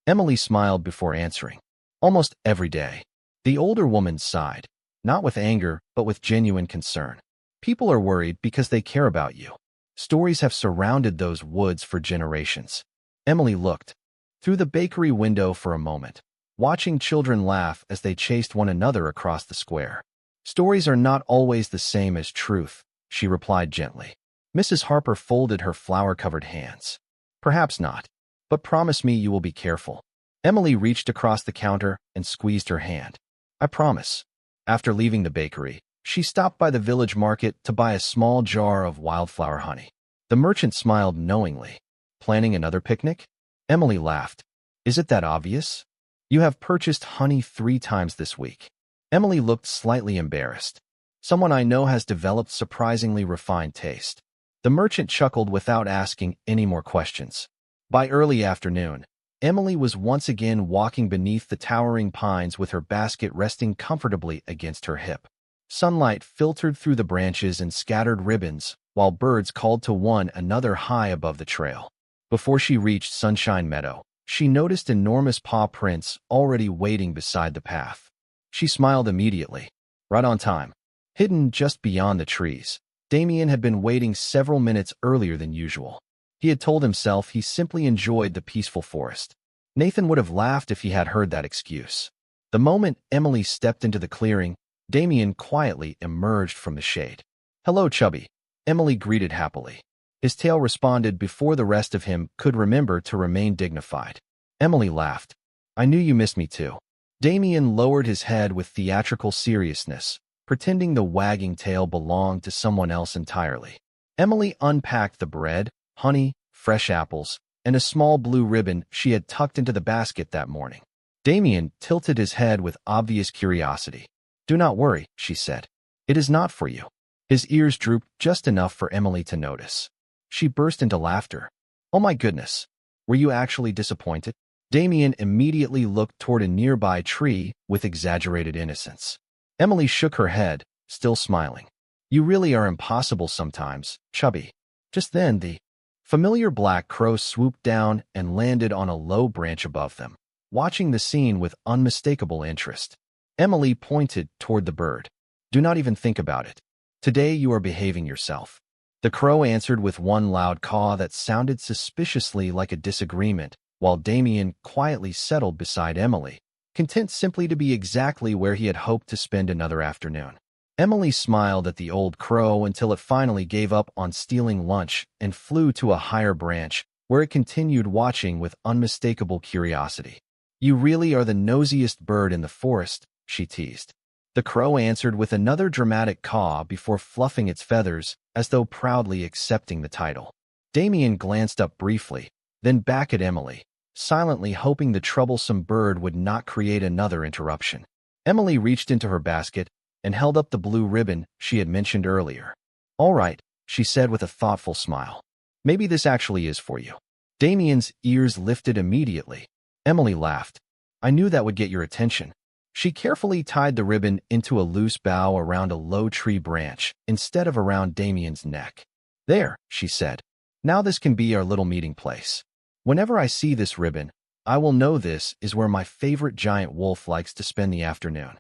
Emily smiled before answering. "Almost every day." The older woman sighed, not with anger, but with genuine concern. "People are worried because they care about you. Stories have surrounded those woods for generations." Emily looked through the bakery window for a moment, watching children laugh as they chased one another across the square. "Stories are not always the same as truth," she replied gently. Mrs. Harper folded her flour-covered hands. "Perhaps not, but promise me you will be careful." Emily reached across the counter and squeezed her hand. "I promise." After leaving the bakery, she stopped by the village market to buy a small jar of wildflower honey. The merchant smiled knowingly. "Planning another picnic?" Emily laughed. "Is it that obvious? You have purchased honey 3 times this week." Emily looked slightly embarrassed. "Someone I know has developed surprisingly refined taste." The merchant chuckled without asking any more questions. By early afternoon, Emily was once again walking beneath the towering pines with her basket resting comfortably against her hip. Sunlight filtered through the branches and scattered ribbons, while birds called to one another high above the trail. Before she reached Sunshine Meadow, she noticed enormous paw prints already waiting beside the path. She smiled immediately. Right on time. Hidden just beyond the trees, Damien had been waiting several minutes earlier than usual. He had told himself he simply enjoyed the peaceful forest. Nathan would have laughed if he had heard that excuse. The moment Emily stepped into the clearing, Damien quietly emerged from the shade. "Hello, Chubby," Emily greeted happily. His tail responded before the rest of him could remember to remain dignified. Emily laughed. "I knew you missed me too." Damien lowered his head with theatrical seriousness, pretending the wagging tail belonged to someone else entirely. Emily unpacked the bread, honey, fresh apples, and a small blue ribbon she had tucked into the basket that morning. Damien tilted his head with obvious curiosity. "Do not worry," she said. "It is not for you." His ears drooped just enough for Emily to notice. She burst into laughter. "Oh my goodness. Were you actually disappointed?" Damien immediately looked toward a nearby tree with exaggerated innocence. Emily shook her head, still smiling. "You really are impossible sometimes, Chubby." Just then the familiar black crow swooped down and landed on a low branch above them, watching the scene with unmistakable interest. Emily pointed toward the bird. "Do not even think about it. Today you are behaving yourself." The crow answered with one loud caw that sounded suspiciously like a disagreement, while Damien quietly settled beside Emily, content simply to be exactly where he had hoped to spend another afternoon. Emily smiled at the old crow until it finally gave up on stealing lunch and flew to a higher branch, where it continued watching with unmistakable curiosity. "You really are the nosiest bird in the forest," she teased. The crow answered with another dramatic caw before fluffing its feathers, as though proudly accepting the title. Damien glanced up briefly, then back at Emily, silently hoping the troublesome bird would not create another interruption. Emily reached into her basket and held up the blue ribbon she had mentioned earlier. "All right," she said with a thoughtful smile. "Maybe this actually is for you." Damien's ears lifted immediately. Emily laughed. "I knew that would get your attention." She carefully tied the ribbon into a loose bow around a low tree branch instead of around Damien's neck. "There," she said. "Now this can be our little meeting place. Whenever I see this ribbon, I will know this is where my favorite giant wolf likes to spend the afternoon."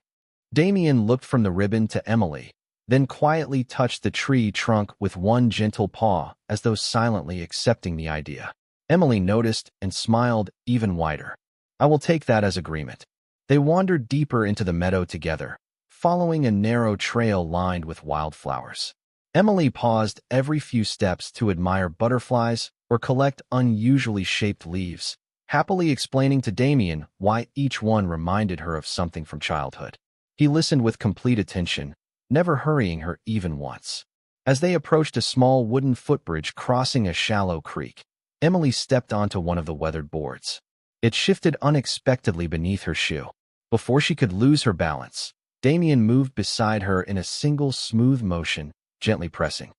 Damien looked from the ribbon to Emily, then quietly touched the tree trunk with one gentle paw, as though silently accepting the idea. Emily noticed and smiled even wider. I will take that as agreement. They wandered deeper into the meadow together, following a narrow trail lined with wildflowers. Emily paused every few steps to admire butterflies or collect unusually shaped leaves, happily explaining to Damien why each one reminded her of something from childhood. He listened with complete attention, never hurrying her even once. As they approached a small wooden footbridge crossing a shallow creek, Emily stepped onto one of the weathered boards. It shifted unexpectedly beneath her shoe. Before she could lose her balance, Damien moved beside her in a single smooth motion, gently pressing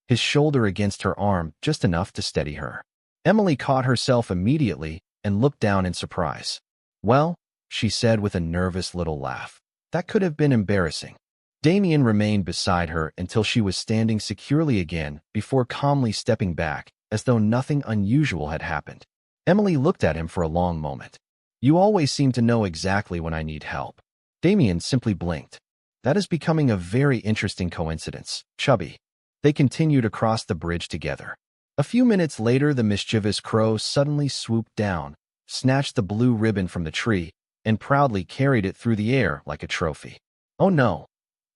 his shoulder against her arm just enough to steady her. Emily caught herself immediately and looked down in surprise. Well, she said with a nervous little laugh. That could have been embarrassing. Damien remained beside her until she was standing securely again before calmly stepping back, as though nothing unusual had happened. Emily looked at him for a long moment. You always seem to know exactly when I need help. Damien simply blinked. That is becoming a very interesting coincidence, Chubby. They continued across the bridge together. A few minutes later, the mischievous crow suddenly swooped down, snatched the blue ribbon from the tree, and proudly carried it through the air like a trophy. Oh no,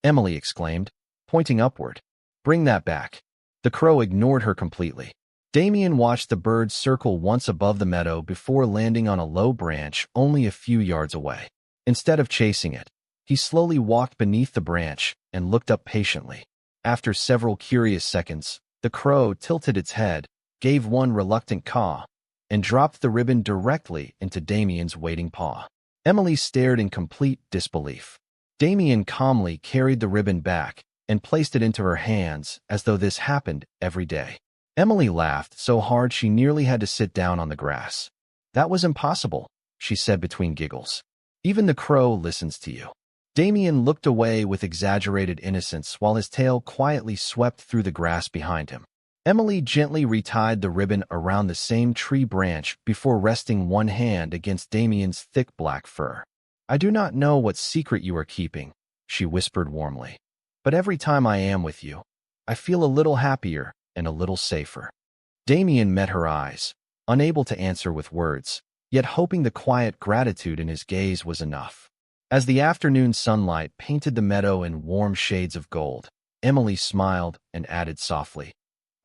Emily exclaimed, pointing upward. Bring that back. The crow ignored her completely. Damien watched the bird circle once above the meadow before landing on a low branch only a few yards away. Instead of chasing it, he slowly walked beneath the branch and looked up patiently. After several curious seconds, the crow tilted its head, gave one reluctant caw, and dropped the ribbon directly into Damien's waiting paw. Emily stared in complete disbelief. Damien calmly carried the ribbon back and placed it into her hands as though this happened every day. Emily laughed so hard she nearly had to sit down on the grass. That was impossible, she said between giggles. Even the crow listens to you. Damien looked away with exaggerated innocence while his tail quietly swept through the grass behind him. Emily gently retied the ribbon around the same tree branch before resting one hand against Damien's thick black fur. I do not know what secret you are keeping, she whispered warmly. But every time I am with you, I feel a little happier and a little safer. Damien met her eyes, unable to answer with words, yet hoping the quiet gratitude in his gaze was enough. As the afternoon sunlight painted the meadow in warm shades of gold, Emily smiled and added softly,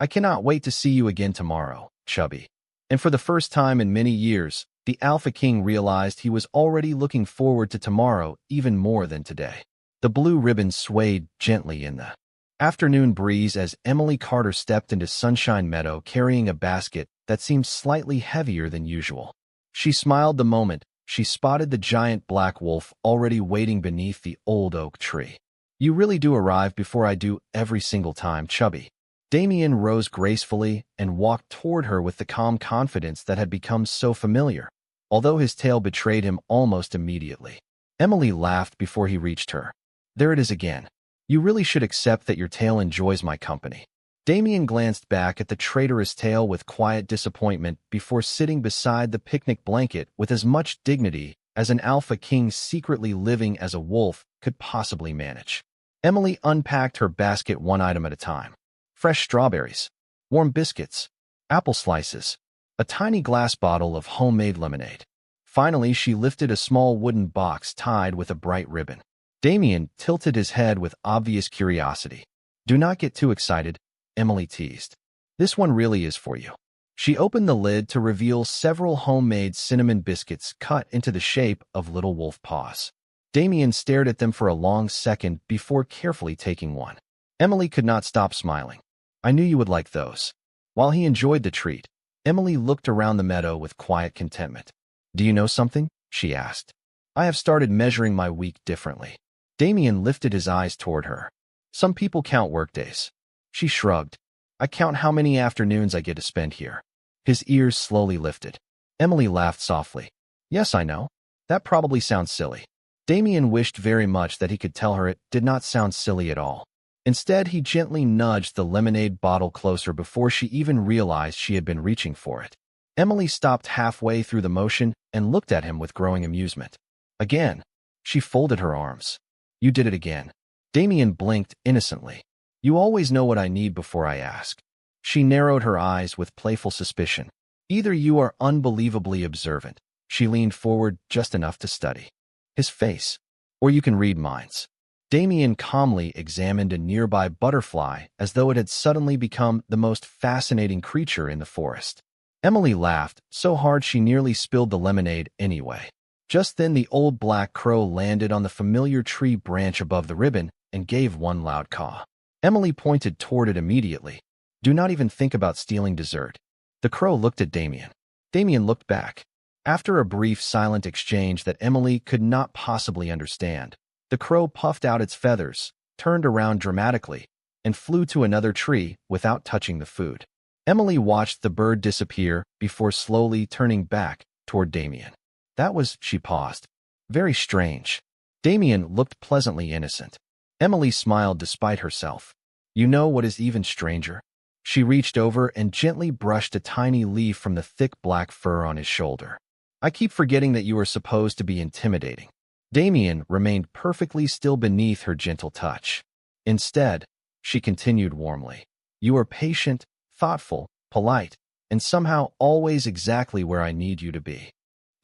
I cannot wait to see you again tomorrow, Chubby. And for the first time in many years, the Alpha King realized he was already looking forward to tomorrow even more than today. The blue ribbon swayed gently in the afternoon breeze as Emily Carter stepped into Sunshine Meadow carrying a basket that seemed slightly heavier than usual. She smiled the moment she spotted the giant black wolf already waiting beneath the old oak tree. You really do arrive before I do every single time, Chubby. Damien rose gracefully and walked toward her with the calm confidence that had become so familiar, although his tail betrayed him almost immediately. Emily laughed before he reached her. There it is again. You really should accept that your tail enjoys my company. Damien glanced back at the traitorous tail with quiet disappointment before sitting beside the picnic blanket with as much dignity as an Alpha King secretly living as a wolf could possibly manage. Emily unpacked her basket one item at a time. Fresh strawberries, warm biscuits, apple slices, a tiny glass bottle of homemade lemonade. Finally, she lifted a small wooden box tied with a bright ribbon. Damien tilted his head with obvious curiosity. Do not get too excited, Emily teased. This one really is for you. She opened the lid to reveal several homemade cinnamon biscuits cut into the shape of little wolf paws. Damien stared at them for a long second before carefully taking one. Emily could not stop smiling. I knew you would like those. While he enjoyed the treat, Emily looked around the meadow with quiet contentment. Do you know something? She asked. I have started measuring my week differently. Damien lifted his eyes toward her. Some people count workdays. She shrugged. I count how many afternoons I get to spend here. His ears slowly lifted. Emily laughed softly. Yes, I know. That probably sounds silly. Damien wished very much that he could tell her it did not sound silly at all. Instead, he gently nudged the lemonade bottle closer before she even realized she had been reaching for it. Emily stopped halfway through the motion and looked at him with growing amusement. Again, she folded her arms. You did it again. Damien blinked innocently. You always know what I need before I ask. She narrowed her eyes with playful suspicion. Either you are unbelievably observant. She leaned forward just enough to study his face, or you can read minds. Damien calmly examined a nearby butterfly as though it had suddenly become the most fascinating creature in the forest. Emily laughed so hard she nearly spilled the lemonade anyway. Just then the old black crow landed on the familiar tree branch above the ribbon and gave one loud caw. Emily pointed toward it immediately. Do not even think about stealing dessert. The crow looked at Damien. Damien looked back. After a brief silent exchange that Emily could not possibly understand, the crow puffed out its feathers, turned around dramatically, and flew to another tree without touching the food. Emily watched the bird disappear before slowly turning back toward Damien. That was, she paused, very strange. Damien looked pleasantly innocent. Emily smiled despite herself. You know what is even stranger? She reached over and gently brushed a tiny leaf from the thick black fur on his shoulder. I keep forgetting that you are supposed to be intimidating. Damien remained perfectly still beneath her gentle touch. Instead, she continued warmly. You are patient, thoughtful, polite, and somehow always exactly where I need you to be.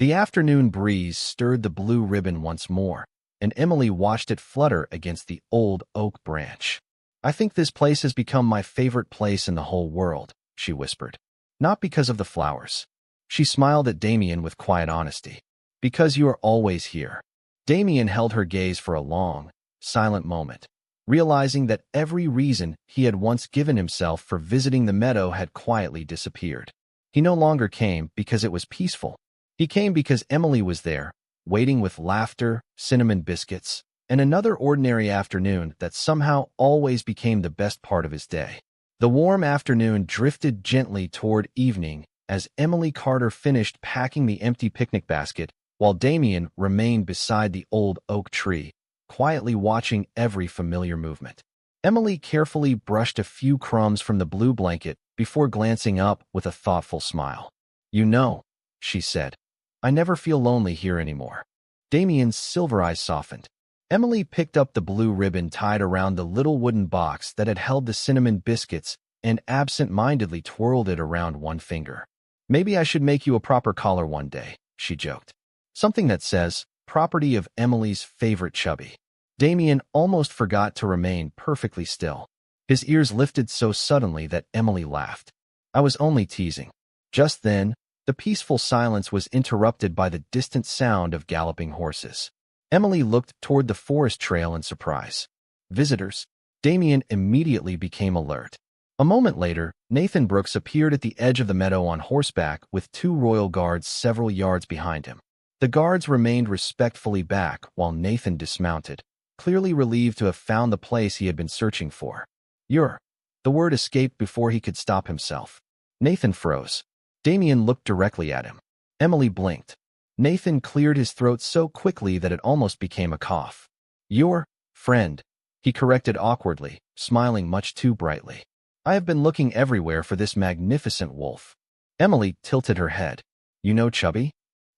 The afternoon breeze stirred the blue ribbon once more, and Emily watched it flutter against the old oak branch. I think this place has become my favorite place in the whole world, she whispered. Not because of the flowers. She smiled at Damien with quiet honesty. Because you are always here. Damien held her gaze for a long, silent moment, realizing that every reason he had once given himself for visiting the meadow had quietly disappeared. He no longer came because it was peaceful. He came because Emily was there, waiting with laughter, cinnamon biscuits, and another ordinary afternoon that somehow always became the best part of his day. The warm afternoon drifted gently toward evening as Emily Carter finished packing the empty picnic basket, while Damien remained beside the old oak tree, quietly watching every familiar movement. Emily carefully brushed a few crumbs from the blue blanket before glancing up with a thoughtful smile. You know, she said, I never feel lonely here anymore. Damien's silver eyes softened. Emily picked up the blue ribbon tied around the little wooden box that had held the cinnamon biscuits and absent-mindedly twirled it around one finger. Maybe I should make you a proper collar one day, she joked. Something that says, property of Emily's favorite Chubby. Damien almost forgot to remain perfectly still. His ears lifted so suddenly that Emily laughed. I was only teasing. Just then, the peaceful silence was interrupted by the distant sound of galloping horses. Emily looked toward the forest trail in surprise. Visitors. Damien immediately became alert. A moment later, Nathan Brooks appeared at the edge of the meadow on horseback with 2 royal guards several yards behind him. The guards remained respectfully back while Nathan dismounted, clearly relieved to have found the place he had been searching for. You're. The word escaped before he could stop himself. Nathan froze. Damien looked directly at him. Emily blinked. Nathan cleared his throat so quickly that it almost became a cough. Your friend, he corrected awkwardly, smiling much too brightly. I have been looking everywhere for this magnificent wolf. Emily tilted her head. You know Chubby?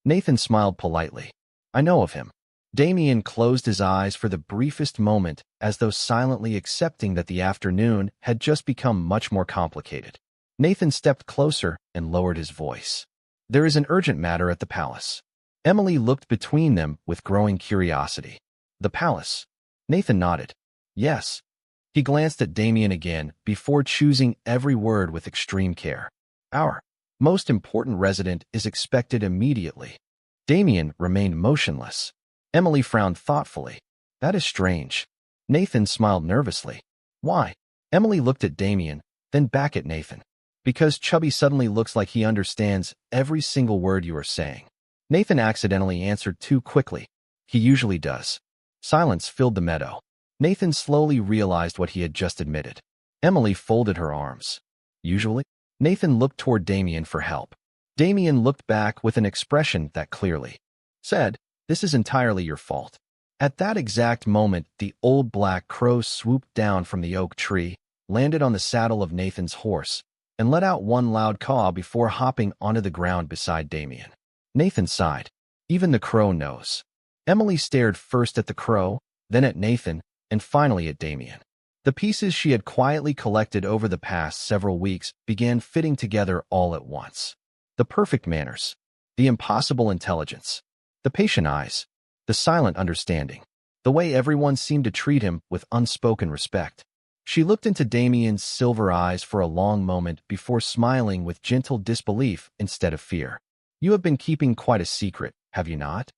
Nathan smiled politely. I know of him. Damien closed his eyes for the briefest moment, as though silently accepting that the afternoon had just become much more complicated. Nathan stepped closer and lowered his voice. There is an urgent matter at the palace. Emily looked between them with growing curiosity. The palace? Nathan nodded. Yes. He glanced at Damien again before choosing every word with extreme care. Our most important resident is expected immediately. Damien remained motionless. Emily frowned thoughtfully. That is strange. Nathan smiled nervously. Why? Emily looked at Damien, then back at Nathan. Because Chubby suddenly looks like he understands every single word you are saying. Nathan accidentally answered too quickly. He usually does. Silence filled the meadow. Nathan slowly realized what he had just admitted. Emily folded her arms. Usually? Nathan looked toward Damien for help. Damien looked back with an expression that clearly said, This is entirely your fault. At that exact moment, the old black crow swooped down from the oak tree, landed on the saddle of Nathan's horse, and let out one loud caw before hopping onto the ground beside Damien. Nathan sighed. Even the crow knows. Emily stared first at the crow, then at Nathan, and finally at Damien. The pieces she had quietly collected over the past several weeks began fitting together all at once. The perfect manners, the impossible intelligence, the patient eyes, the silent understanding, the way everyone seemed to treat him with unspoken respect. She looked into Damien's silver eyes for a long moment before smiling with gentle disbelief instead of fear. "You have been keeping quite a secret, have you not?"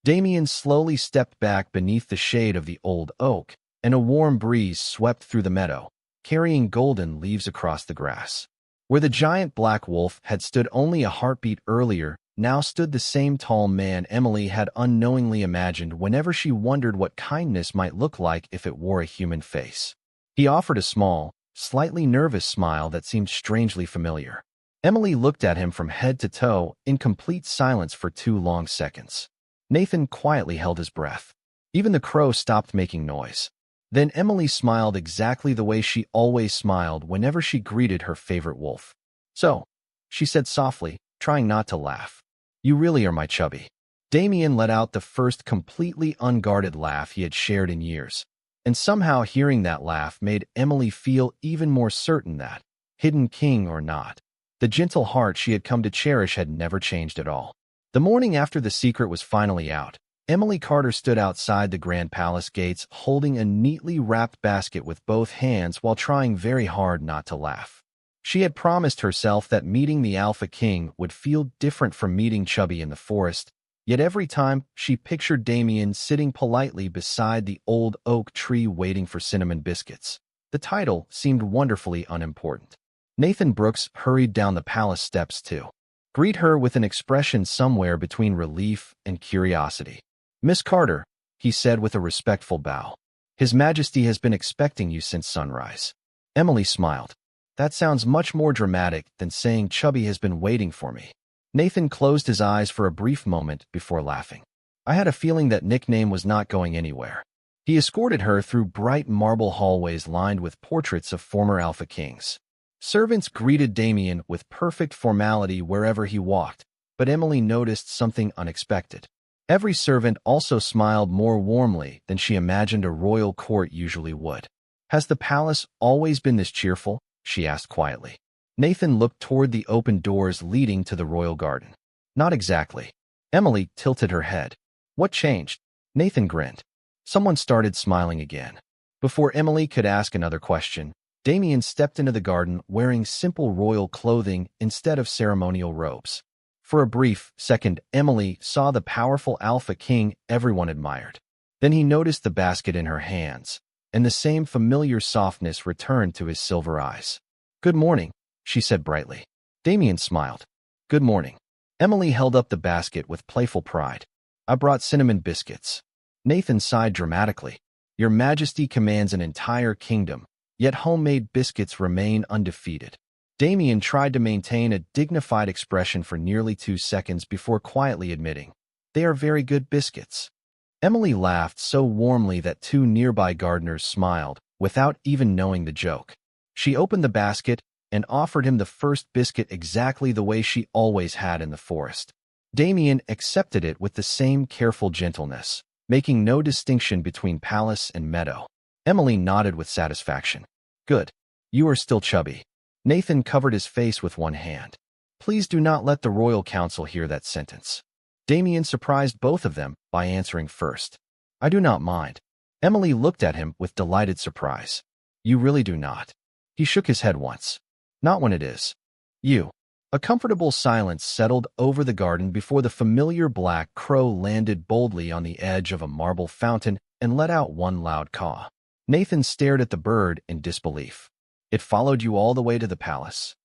Damien slowly stepped back beneath the shade of the old oak, and a warm breeze swept through the meadow, carrying golden leaves across the grass. Where the giant black wolf had stood only a heartbeat earlier, now stood the same tall man Emily had unknowingly imagined whenever she wondered what kindness might look like if it wore a human face. He offered a small, slightly nervous smile that seemed strangely familiar. Emily looked at him from head to toe in complete silence for 2 long seconds. Nathan quietly held his breath. Even the crow stopped making noise. Then Emily smiled exactly the way she always smiled whenever she greeted her favorite wolf. "So," she said softly, trying not to laugh, "you really are my Chubby." Damien let out the first completely unguarded laugh he had shared in years, and somehow hearing that laugh made Emily feel even more certain that, hidden king or not, the gentle heart she had come to cherish had never changed at all. The morning after the secret was finally out, Emily Carter stood outside the Grand Palace gates holding a neatly wrapped basket with both hands while trying very hard not to laugh. She had promised herself that meeting the Alpha King would feel different from meeting Chubby in the forest, yet every time she pictured Damien sitting politely beside the old oak tree waiting for cinnamon biscuits. The title seemed wonderfully unimportant. Nathan Brooks hurried down the palace steps to greet her with an expression somewhere between relief and curiosity. "Miss Carter," he said with a respectful bow. "His Majesty has been expecting you since sunrise." Emily smiled. "That sounds much more dramatic than saying Chubby has been waiting for me." Nathan closed his eyes for a brief moment before laughing. "I had a feeling that nickname was not going anywhere." He escorted her through bright marble hallways lined with portraits of former Alpha Kings. Servants greeted Damien with perfect formality wherever he walked, but Emily noticed something unexpected. Every servant also smiled more warmly than she imagined a royal court usually would. "Has the palace always been this cheerful?" she asked quietly. Nathan looked toward the open doors leading to the royal garden. "Not exactly." Emily tilted her head. "What changed?" Nathan grinned. Someone started smiling again. Before Emily could ask another question, Damien stepped into the garden wearing simple royal clothing instead of ceremonial robes. For a brief second, Emily saw the powerful Alpha King everyone admired. Then he noticed the basket in her hands, and the same familiar softness returned to his silver eyes. "Good morning," she said brightly. Damien smiled. "Good morning." Emily held up the basket with playful pride. "I brought cinnamon biscuits." Nathan sighed dramatically. "Your Majesty commands an entire kingdom, yet homemade biscuits remain undefeated." Damien tried to maintain a dignified expression for nearly 2 seconds before quietly admitting, "They are very good biscuits." Emily laughed so warmly that 2 nearby gardeners smiled, without even knowing the joke. She opened the basket and offered him the first biscuit exactly the way she always had in the forest. Damien accepted it with the same careful gentleness, making no distinction between palace and meadow. Emily nodded with satisfaction. "Good. You are still Chubby." Nathan covered his face with one hand. "Please do not let the royal council hear that sentence." Damien surprised both of them by answering first. "I do not mind." Emily looked at him with delighted surprise. "You really do not?" He shook his head once. "Not when it is you." A comfortable silence settled over the garden before the familiar black crow landed boldly on the edge of a marble fountain and let out one loud caw. Nathan stared at the bird in disbelief. "It followed you all the way to the palace?"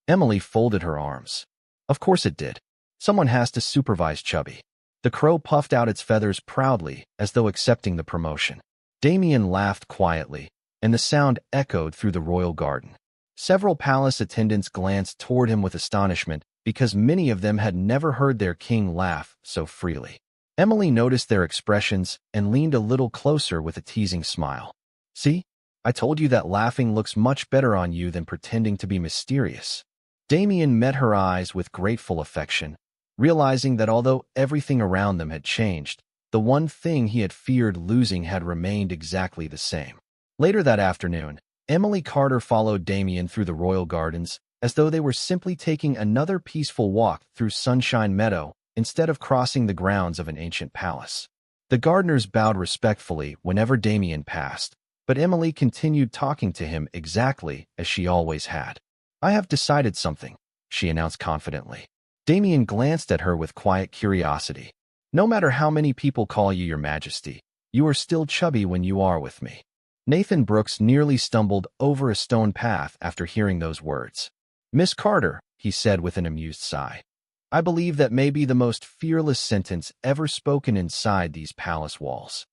Emily folded her arms. "Of course it did. Someone has to supervise Chubby." The crow puffed out its feathers proudly, as though accepting the promotion. Damien laughed quietly, and the sound echoed through the royal garden. Several palace attendants glanced toward him with astonishment, because many of them had never heard their king laugh so freely. Emily noticed their expressions and leaned a little closer with a teasing smile. "See? I told you that laughing looks much better on you than pretending to be mysterious." Damien met her eyes with grateful affection, realizing that although everything around them had changed, The one thing he had feared losing had remained exactly the same. Later that afternoon, Emily Carter followed Damien through the royal gardens, as though they were simply taking another peaceful walk through Sunshine Meadow instead of crossing the grounds of an ancient palace. The gardeners bowed respectfully whenever Damien passed, but Emily continued talking to him exactly as she always had. "I have decided something," she announced confidently. Damien glanced at her with quiet curiosity. "No matter how many people call you your majesty, you are still Chubby when you are with me." Nathan Brooks nearly stumbled over a stone path after hearing those words. "Miss Carter," he said with an amused sigh, "I believe that may be the most fearless sentence ever spoken inside these palace walls."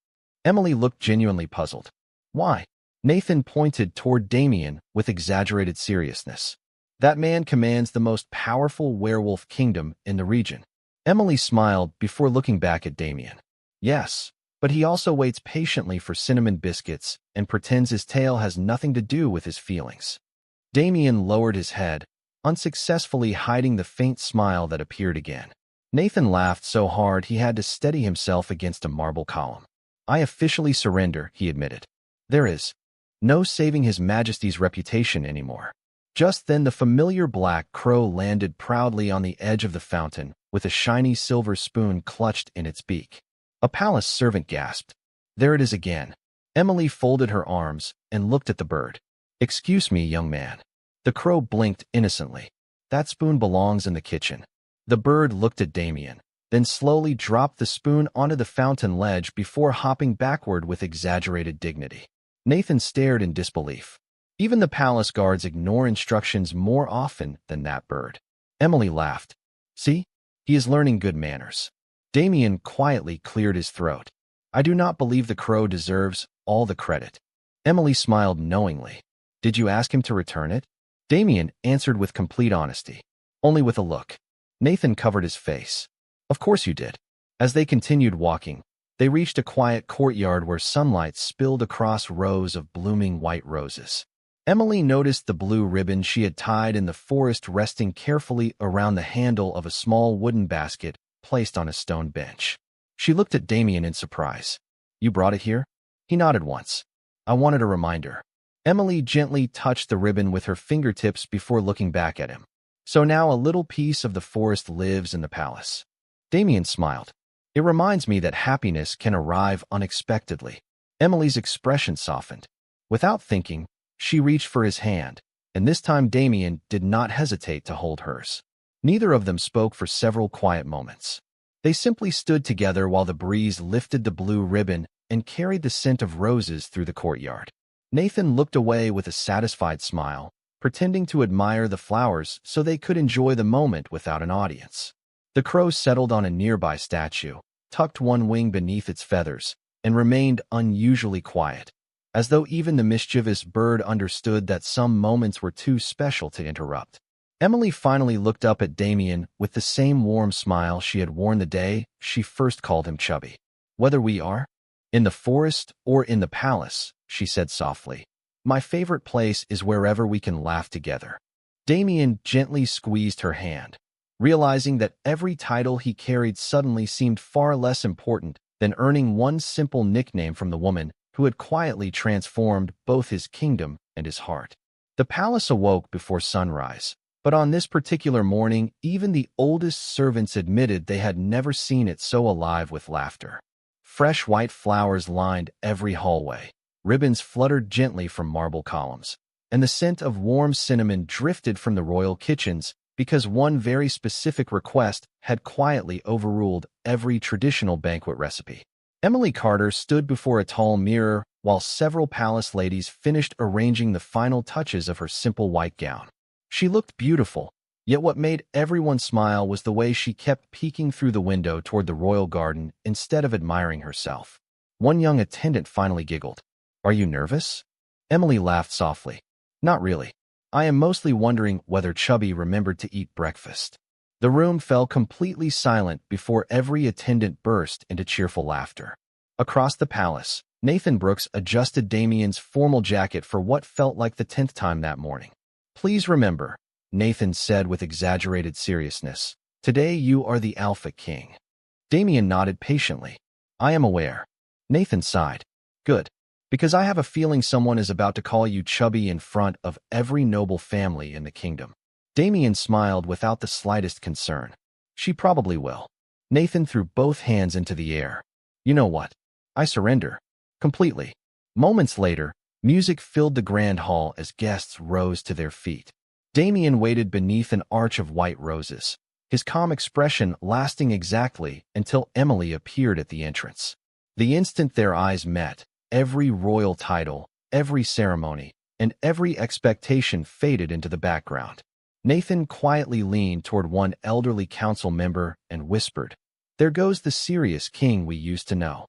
Emily looked genuinely puzzled. "Why?" Nathan pointed toward Damien with exaggerated seriousness. "That man commands the most powerful werewolf kingdom in the region." Emily smiled before looking back at Damien. "Yes, but he also waits patiently for cinnamon biscuits and pretends his tail has nothing to do with his feelings." Damien lowered his head, unsuccessfully hiding the faint smile that appeared again. Nathan laughed so hard he had to steady himself against a marble column. "I officially surrender," he admitted. "There is no saving His Majesty's reputation anymore." Just then the familiar black crow landed proudly on the edge of the fountain with a shiny silver spoon clutched in its beak. A palace servant gasped. "There it is again." Emily folded her arms and looked at the bird. "Excuse me, young man." The crow blinked innocently. "That spoon belongs in the kitchen." The bird looked at Damien, then slowly dropped the spoon onto the fountain ledge before hopping backward with exaggerated dignity. Nathan stared in disbelief. Even the palace guards ignore instructions more often than that bird. Emily laughed. "See? He is learning good manners." Damien quietly cleared his throat. "I do not believe the crow deserves all the credit." Emily smiled knowingly. "Did you ask him to return it?" Damien answered with complete honesty. "Only with a look." Nathan covered his face. "Of course you did." As they continued walking, they reached a quiet courtyard where sunlight spilled across rows of blooming white roses. Emily noticed the blue ribbon she had tied in the forest resting carefully around the handle of a small wooden basket placed on a stone bench. She looked at Damien in surprise. "You brought it here?" He nodded once. "I wanted a reminder." Emily gently touched the ribbon with her fingertips before looking back at him. "So now a little piece of the forest lives in the palace." Damien smiled. "It reminds me that happiness can arrive unexpectedly." Emily's expression softened. Without thinking, she reached for his hand, and this time Damien did not hesitate to hold hers. Neither of them spoke for several quiet moments. They simply stood together while the breeze lifted the blue ribbon and carried the scent of roses through the courtyard. Nathan looked away with a satisfied smile, pretending to admire the flowers so they could enjoy the moment without an audience. The crow settled on a nearby statue, tucked one wing beneath its feathers, and remained unusually quiet, as though even the mischievous bird understood that some moments were too special to interrupt. Emily finally looked up at Damien with the same warm smile she had worn the day she first called him Chubby. "Whether we are in the forest or in the palace," she said softly, "my favorite place is wherever we can laugh together." Damien gently squeezed her hand, realizing that every title he carried suddenly seemed far less important than earning one simple nickname from the woman who had quietly transformed both his kingdom and his heart. The palace awoke before sunrise, but on this particular morning, even the oldest servants admitted they had never seen it so alive with laughter. Fresh white flowers lined every hallway, ribbons fluttered gently from marble columns, and the scent of warm cinnamon drifted from the royal kitchens because one very specific request had quietly overruled every traditional banquet recipe. Emily Carter stood before a tall mirror while several palace ladies finished arranging the final touches of her simple white gown. She looked beautiful, yet what made everyone smile was the way she kept peeking through the window toward the royal garden instead of admiring herself. One young attendant finally giggled. "Are you nervous?" Emily laughed softly. "Not really. I am mostly wondering whether Chubby remembered to eat breakfast." The room fell completely silent before every attendant burst into cheerful laughter. Across the palace, Nathan Brooks adjusted Damien's formal jacket for what felt like the 10th time that morning. "Please remember," Nathan said with exaggerated seriousness, "today you are the Alpha King." Damien nodded patiently. I am aware. Nathan sighed. Good. Because I have a feeling someone is about to call you Chubby in front of every noble family in the kingdom. Damien smiled without the slightest concern. She probably will. Nathan threw both hands into the air. You know what? I surrender. Completely. Moments later, music filled the grand hall as guests rose to their feet. Damien waited beneath an arch of white roses, his calm expression lasting exactly until Emily appeared at the entrance. The instant their eyes met, every royal title, every ceremony, and every expectation faded into the background. Nathan quietly leaned toward one elderly council member and whispered, "There goes the serious king we used to know."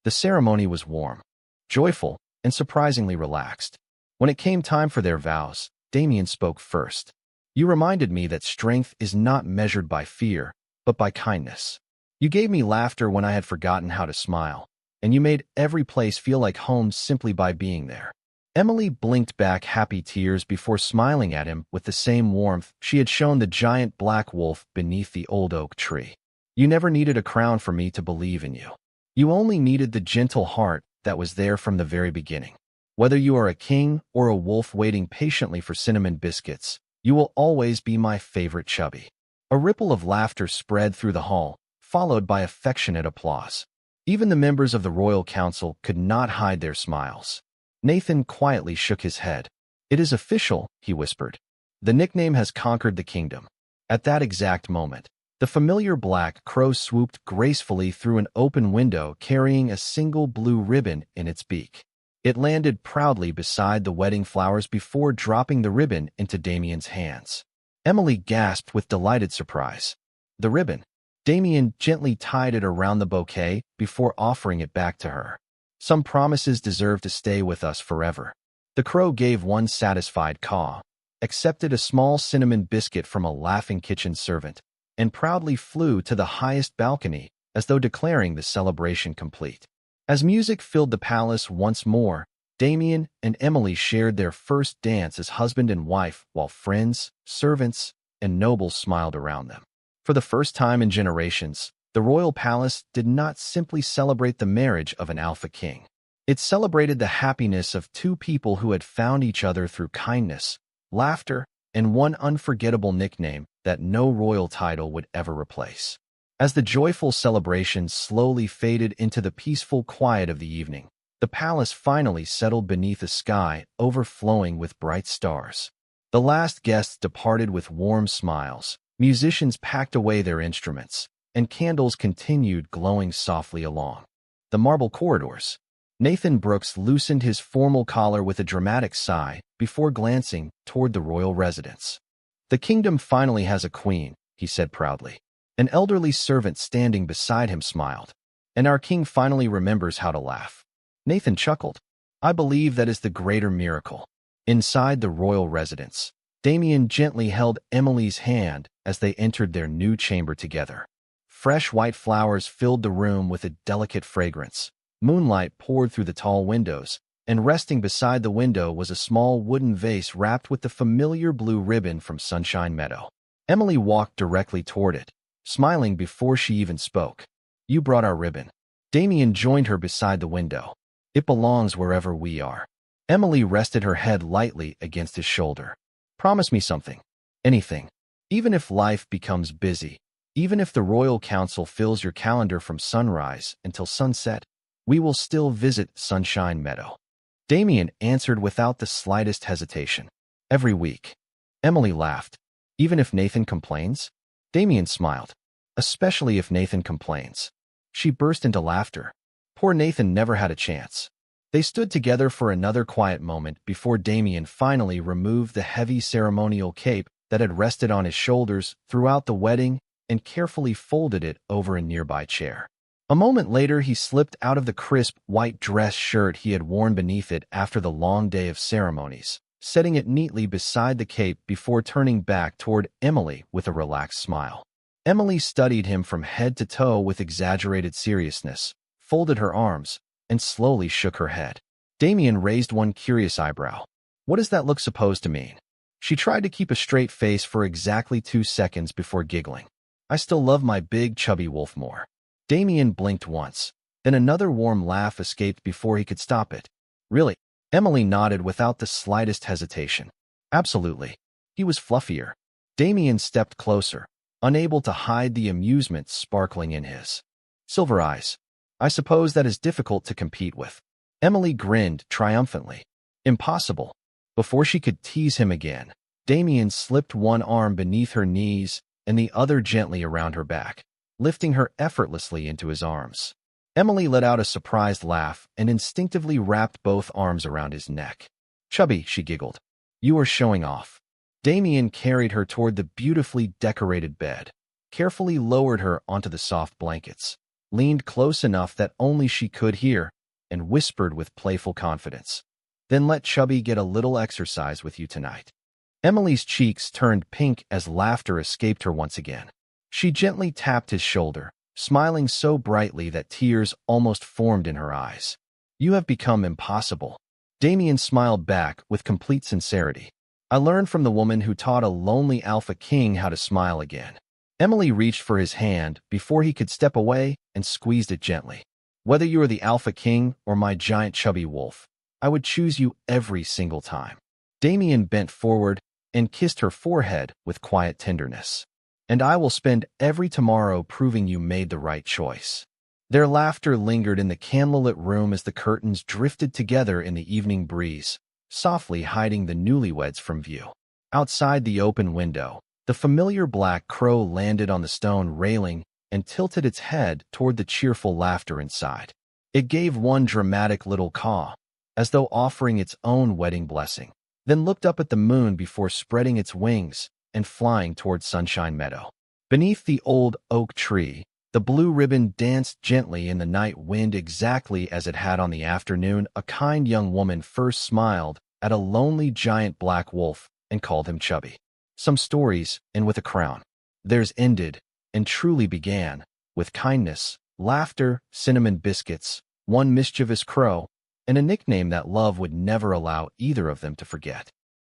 The ceremony was warm, joyful, and surprisingly relaxed. When it came time for their vows, Damien spoke first. You reminded me that strength is not measured by fear, but by kindness. You gave me laughter when I had forgotten how to smile, and you made every place feel like home simply by being there. Emily blinked back happy tears before smiling at him with the same warmth she had shown the giant black wolf beneath the old oak tree. You never needed a crown for me to believe in you. You only needed the gentle heart that was there from the very beginning. Whether you are a king or a wolf waiting patiently for cinnamon biscuits, you will always be my favorite Chubby. A ripple of laughter spread through the hall, followed by affectionate applause. Even the members of the royal council could not hide their smiles. Nathan quietly shook his head. It is official, he whispered. The nickname has conquered the kingdom. At that exact moment, the familiar black crow swooped gracefully through an open window carrying a single blue ribbon in its beak. It landed proudly beside the wedding flowers before dropping the ribbon into Damien's hands. Emily gasped with delighted surprise. The ribbon. Damien gently tied it around the bouquet before offering it back to her. Some promises deserve to stay with us forever. The crow gave one satisfied caw, accepted a small cinnamon biscuit from a laughing kitchen servant, and proudly flew to the highest balcony as though declaring the celebration complete. As music filled the palace once more, Damien and Emily shared their first dance as husband and wife while friends, servants, and nobles smiled around them. For the first time in generations, the royal palace did not simply celebrate the marriage of an Alpha King. It celebrated the happiness of two people who had found each other through kindness, laughter, and one unforgettable nickname that no royal title would ever replace. As the joyful celebration slowly faded into the peaceful quiet of the evening, the palace finally settled beneath a sky overflowing with bright stars. The last guests departed with warm smiles, musicians packed away their instruments, and candles continued glowing softly along the marble corridors. Nathan Brooks loosened his formal collar with a dramatic sigh before glancing toward the royal residence. The kingdom finally has a queen, he said proudly. An elderly servant standing beside him smiled. And our king finally remembers how to laugh. Nathan chuckled. I believe that is the greater miracle. Inside the royal residence, Damien gently held Emily's hand as they entered their new chamber together. Fresh white flowers filled the room with a delicate fragrance. Moonlight poured through the tall windows, and resting beside the window was a small wooden vase wrapped with the familiar blue ribbon from Sunshine Meadow. Emily walked directly toward it, smiling before she even spoke. You brought our ribbon. Damien joined her beside the window. It belongs wherever we are. Emily rested her head lightly against his shoulder. Promise me something. Anything. Even if life becomes busy, even if the royal council fills your calendar from sunrise until sunset, we will still visit Sunshine Meadow. Damien answered without the slightest hesitation. Every week. Emily laughed. Even if Nathan complains? Damien smiled. Especially if Nathan complains. She burst into laughter. Poor Nathan never had a chance. They stood together for another quiet moment before Damien finally removed the heavy ceremonial cape that had rested on his shoulders throughout the wedding and carefully folded it over a nearby chair. A moment later, he slipped out of the crisp white dress shirt he had worn beneath it after the long day of ceremonies, setting it neatly beside the cape before turning back toward Emily with a relaxed smile. Emily studied him from head to toe with exaggerated seriousness, folded her arms, and slowly shook her head. Damien raised one curious eyebrow. What is that look supposed to mean? She tried to keep a straight face for exactly 2 seconds before giggling. I still love my big chubby wolf more. Damien blinked once, Then another warm laugh escaped before he could stop it. Really? Emily nodded without the slightest hesitation. Absolutely. He was fluffier. Damien stepped closer, unable to hide the amusement sparkling in his silver eyes. I suppose that is difficult to compete with. Emily grinned triumphantly. Impossible. Before she could tease him again, Damien slipped one arm beneath her knees and the other gently around her back, lifting her effortlessly into his arms. Emily let out a surprised laugh and instinctively wrapped both arms around his neck. Chubby, she giggled. You are showing off. Damien carried her toward the beautifully decorated bed, carefully lowered her onto the soft blankets, leaned close enough that only she could hear, and whispered with playful confidence. Then let Chubby get a little exercise with you tonight. Emily's cheeks turned pink as laughter escaped her once again. She gently tapped his shoulder, smiling so brightly that tears almost formed in her eyes. You have become impossible. Damien smiled back with complete sincerity. I learned from the woman who taught a lonely Alpha King how to smile again. Emily reached for his hand before he could step away and squeezed it gently. Whether you are the Alpha King or my giant chubby wolf, I would choose you every single time. Damien bent forward and kissed her forehead with quiet tenderness. And I will spend every tomorrow proving you made the right choice. Their laughter lingered in the candlelit room as the curtains drifted together in the evening breeze, softly hiding the newlyweds from view. Outside the open window, the familiar black crow landed on the stone railing and tilted its head toward the cheerful laughter inside. It gave one dramatic little caw, as though offering its own wedding blessing, then looked up at the moon before spreading its wings and flying toward Sunshine Meadow. Beneath the old oak tree, the blue ribbon danced gently in the night wind exactly as it had on the afternoon a kind young woman first smiled at a lonely giant black wolf and called him Chubby. Some stories end with a crown. Theirs ended, and truly began, with kindness, laughter, cinnamon biscuits, one mischievous crow, and a nickname that love would never allow either of them to forget.